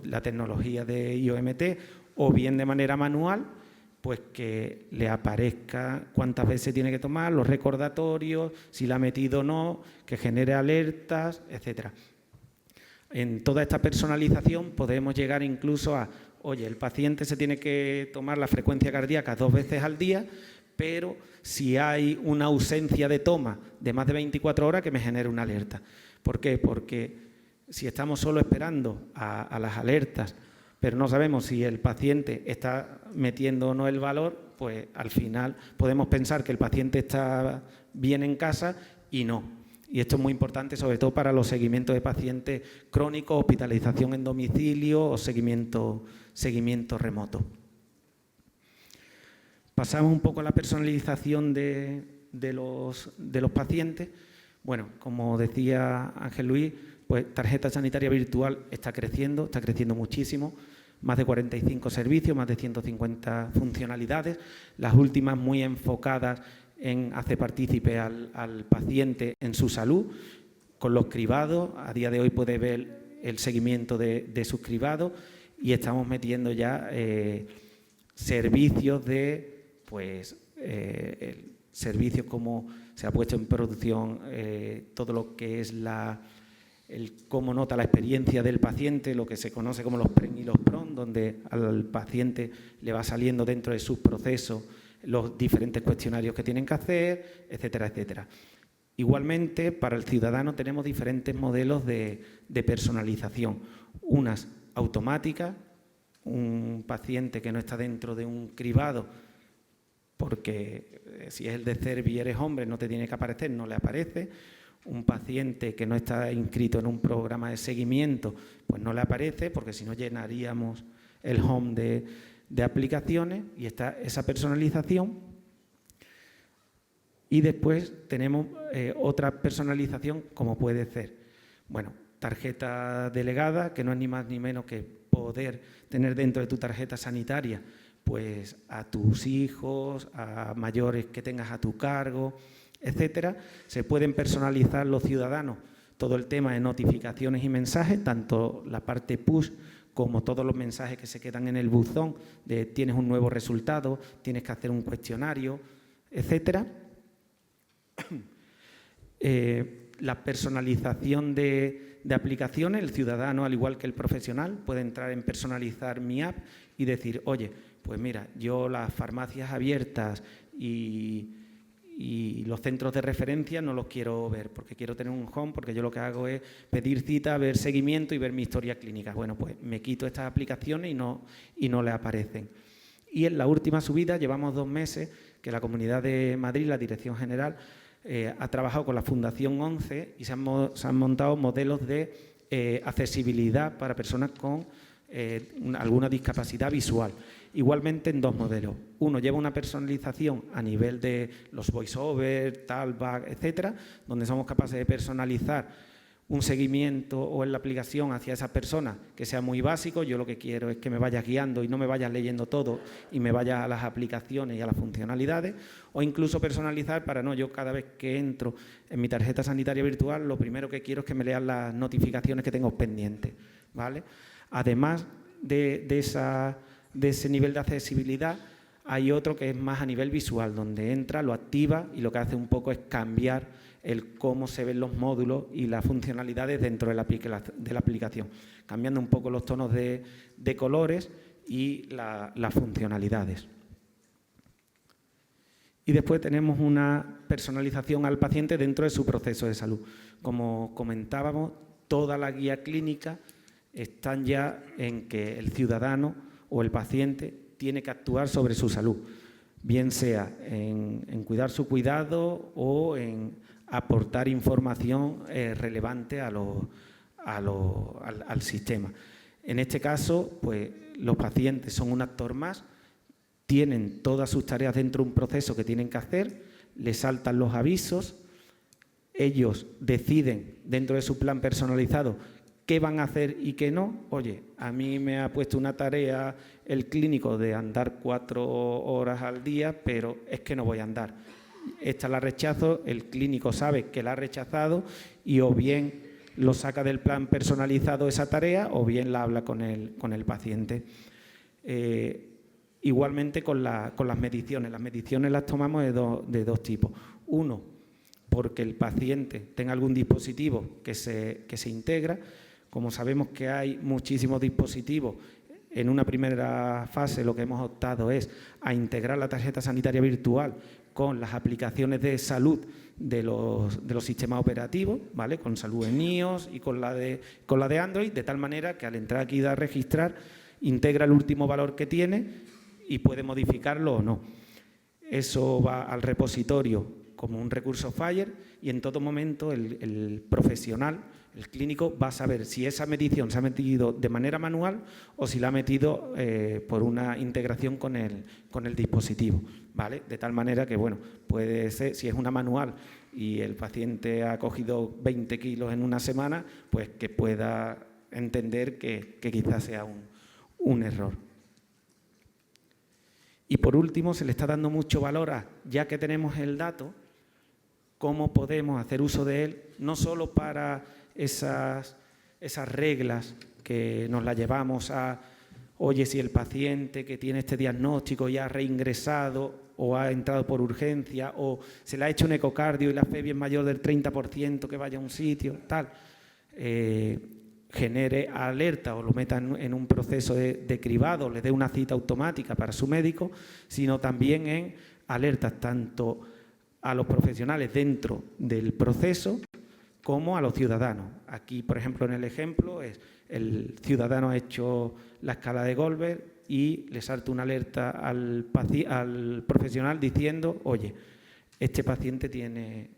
la tecnología de IOMT, o bien de manera manual, pues que le aparezca cuántas veces tiene que tomar, los recordatorios, si la ha metido o no, que genere alertas, etcétera. En toda esta personalización podemos llegar incluso a, oye, el paciente se tiene que tomar la frecuencia cardíaca 2 veces al día, pero si hay una ausencia de toma de más de 24 horas, que me genere una alerta. ¿Por qué? Porque si estamos solo esperando a las alertas, pero no sabemos si el paciente está metiendo o no el valor, pues al final podemos pensar que el paciente está bien en casa y no. Y esto es muy importante, sobre todo para los seguimientos de pacientes crónicos, hospitalización en domicilio o seguimiento remoto. Pasamos un poco a la personalización de los pacientes. Bueno, como decía Ángel Luis, pues tarjeta sanitaria virtual está creciendo muchísimo. Más de 45 servicios, más de 150 funcionalidades, las últimas muy enfocadas en hacer partícipe al paciente en su salud, con los cribados. A día de hoy puede ver el seguimiento de sus cribados y estamos metiendo ya servicios servicios como se ha puesto en producción todo lo que es cómo nota la experiencia del paciente, lo que se conoce como los PREN y los PRON, donde al paciente le va saliendo dentro de sus procesos los diferentes cuestionarios que tienen que hacer, etcétera, etcétera. Igualmente, para el ciudadano tenemos diferentes modelos de personalización. Unas automáticas, un paciente que no está dentro de un cribado, porque si es el de CERVI y eres hombre no te tiene que aparecer, no le aparece. Un paciente que no está inscrito en un programa de seguimiento, pues no le aparece, porque si no llenaríamos el home de aplicaciones, y está esa personalización. Y después tenemos otra personalización, como puede ser, bueno, tarjeta delegada, que no es ni más ni menos que poder tener dentro de tu tarjeta sanitaria pues a tus hijos, a mayores que tengas a tu cargo, etcétera. Se pueden personalizar los ciudadanos todo el tema de notificaciones y mensajes, tanto la parte push como todos los mensajes que se quedan en el buzón de tienes un nuevo resultado, tienes que hacer un cuestionario, etcétera. La personalización de aplicaciones, el ciudadano, al igual que el profesional, puede entrar en personalizar mi app y decir, oye, pues mira, yo las farmacias abiertas y y los centros de referencia no los quiero ver, porque quiero tener un home, porque yo lo que hago es pedir cita, ver seguimiento y ver mi historia clínica. Bueno, pues me quito estas aplicaciones y no le aparecen. Y en la última subida, llevamos 2 meses, que la Comunidad de Madrid, la Dirección General, ha trabajado con la Fundación 11 y se han montado modelos de accesibilidad para personas con alguna discapacidad visual. Igualmente en 2 modelos. Uno lleva una personalización a nivel de los voiceover, talkback, etcétera, donde somos capaces de personalizar un seguimiento o en la aplicación hacia esa persona que sea muy básico. Yo lo que quiero es que me vayas guiando y no me vayas leyendo todo y me vayas a las aplicaciones y a las funcionalidades, o incluso personalizar para yo cada vez que entro en mi tarjeta sanitaria virtual, lo primero que quiero es que me lean las notificaciones que tengo pendientes, ¿vale? Además de ese nivel de accesibilidad, hay otro que es más a nivel visual, donde entra, lo activa y lo que hace un poco es cambiar el cómo se ven los módulos y las funcionalidades dentro de la aplicación, cambiando un poco los tonos de colores y las funcionalidades. Y después tenemos una personalización al paciente dentro de su proceso de salud. Como comentábamos, toda la guía clínica están ya en que el ciudadano o el paciente tiene que actuar sobre su salud, bien sea en cuidar su cuidado o en aportar información relevante al sistema. En este caso, pues los pacientes son un actor más, tienen todas sus tareas dentro de un proceso que tienen que hacer, les saltan los avisos, ellos deciden dentro de su plan personalizado qué van a hacer y qué no. Oye, a mí me ha puesto una tarea el clínico de andar 4 horas al día, pero es que no voy a andar. Esta la rechazo, el clínico sabe que la ha rechazado y o bien lo saca del plan personalizado esa tarea o bien la habla con el paciente. Igualmente con las mediciones. Las mediciones las tomamos de dos tipos. Uno, porque el paciente tenga algún dispositivo que se integra. Como sabemos que hay muchísimos dispositivos, en una primera fase lo que hemos optado es a integrar la tarjeta sanitaria virtual con las aplicaciones de salud de los sistemas operativos, ¿vale? Con salud en iOS y con la de Android, de tal manera que al entrar aquí a registrar, integra el último valor que tiene y puede modificarlo o no. Eso va al repositorio como un recurso FHIR y en todo momento el profesional, el clínico, va a saber si esa medición se ha metido de manera manual o si la ha metido por una integración con el dispositivo, ¿vale? De tal manera que, bueno, puede ser, si es una manual y el paciente ha cogido 20 kilos en una semana, pues que pueda entender que quizás sea un error. Y por último, se le está dando mucho valor a, ya que tenemos el dato, cómo podemos hacer uso de él, no solo para esas reglas que nos las llevamos a, oye, si el paciente que tiene este diagnóstico ya ha reingresado o ha entrado por urgencia o se le ha hecho un ecocardio y la FEBI es mayor del 30%, que vaya a un sitio, tal, genere alerta o lo meta en un proceso de cribado, le dé una cita automática para su médico, sino también en alertas tanto a los profesionales dentro del proceso como a los ciudadanos. Aquí, por ejemplo, en el ejemplo, el ciudadano ha hecho la escala de Goldberg y le salta una alerta al profesional diciendo, oye, este paciente tiene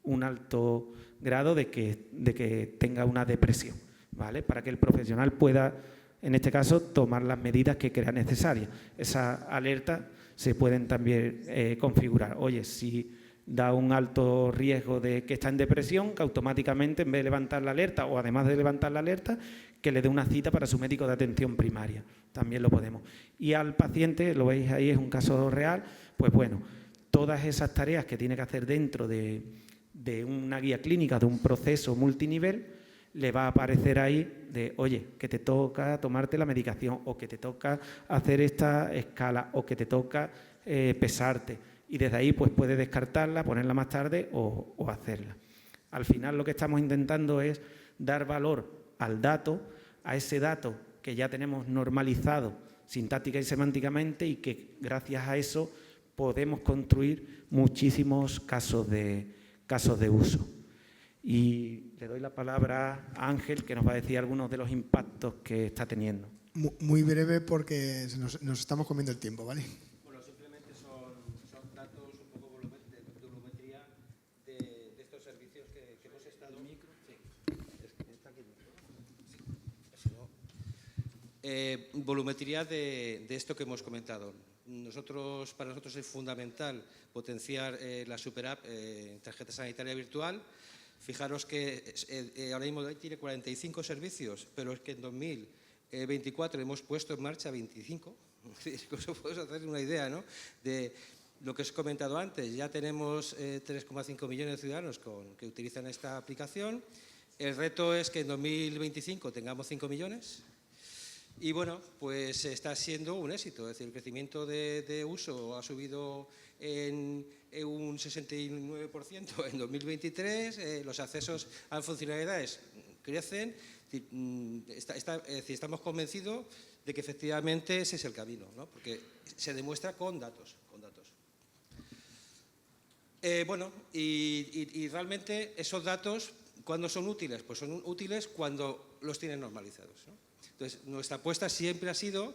un alto grado de que tenga una depresión, ¿vale? Para que el profesional pueda, en este caso, tomar las medidas que crea necesarias. Esas alertas se pueden también configurar. Oye, si da un alto riesgo de que está en depresión, que automáticamente, en vez de levantar la alerta, o además de levantar la alerta, que le dé una cita para su médico de atención primaria. También lo podemos. Y al paciente, lo veis ahí, es un caso real, pues bueno, todas esas tareas que tiene que hacer dentro de una guía clínica, de un proceso multinivel, le va a aparecer ahí de, oye, que te toca tomarte la medicación, o que te toca hacer esta escala, o que te toca pesarte. Y desde ahí pues puede descartarla, ponerla más tarde o hacerla. Al final lo que estamos intentando es dar valor al dato, a ese dato que ya tenemos normalizado sintáctica y semánticamente y que gracias a eso podemos construir muchísimos casos de uso. Y le doy la palabra a Ángel, que nos va a decir algunos de los impactos que está teniendo. Muy breve porque nos estamos comiendo el tiempo, ¿vale? Bueno, simplemente son datos un poco de volumetría de estos servicios que hemos estado... volumetría de esto que hemos comentado. Para nosotros es fundamental potenciar la superapp tarjeta sanitaria virtual. Fijaros que ahora mismo tiene 45 servicios, pero es que en 2024 hemos puesto en marcha 25. Os podéis hacer una idea, ¿no?, de lo que os he comentado antes. Ya tenemos 3,5 millones de ciudadanos que utilizan esta aplicación. El reto es que en 2025 tengamos 5 millones. Y bueno, pues está siendo un éxito. Es decir, el crecimiento de uso ha subido en un 69% en 2023. Los accesos a funcionalidades crecen. Es decir, estamos convencidos de que efectivamente ese es el camino, ¿no?, porque se demuestra con datos. Bueno, y realmente esos datos, ¿cuándo son útiles? Pues son útiles cuando los tienen normalizados, ¿no? Entonces, nuestra apuesta siempre ha sido,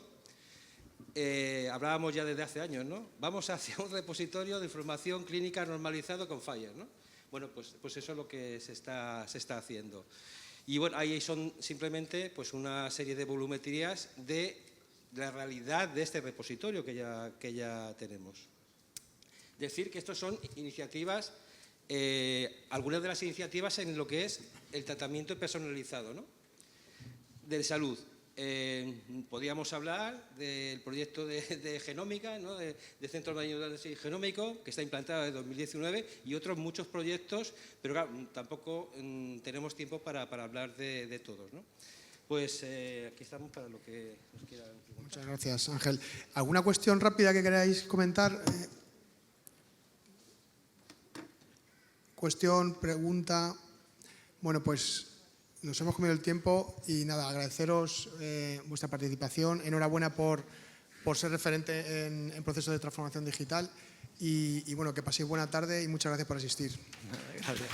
hablábamos ya desde hace años, ¿no?, vamos hacia un repositorio de información clínica normalizado con FHIR, ¿no? Bueno, pues eso es lo que se está haciendo. Y bueno, ahí son simplemente pues una serie de volumetrías de la realidad de este repositorio que ya tenemos. Decir que estos son iniciativas, algunas de las iniciativas en lo que es el tratamiento personalizado, ¿no?, de salud. Podríamos hablar del proyecto de genómica, ¿no?, de Centro de Análisis Genómico, que está implantado desde 2019, y otros muchos proyectos, pero claro, tampoco tenemos tiempo para hablar de todos, ¿no? Pues aquí estamos para lo que nos quieran preguntar. Muchas gracias, Ángel. ¿Alguna cuestión rápida que queráis comentar? Cuestión, pregunta. Bueno, pues nos hemos comido el tiempo y nada, agradeceros vuestra participación. Enhorabuena por ser referente en proceso de transformación digital y bueno, que paséis buena tarde y muchas gracias por asistir. Gracias.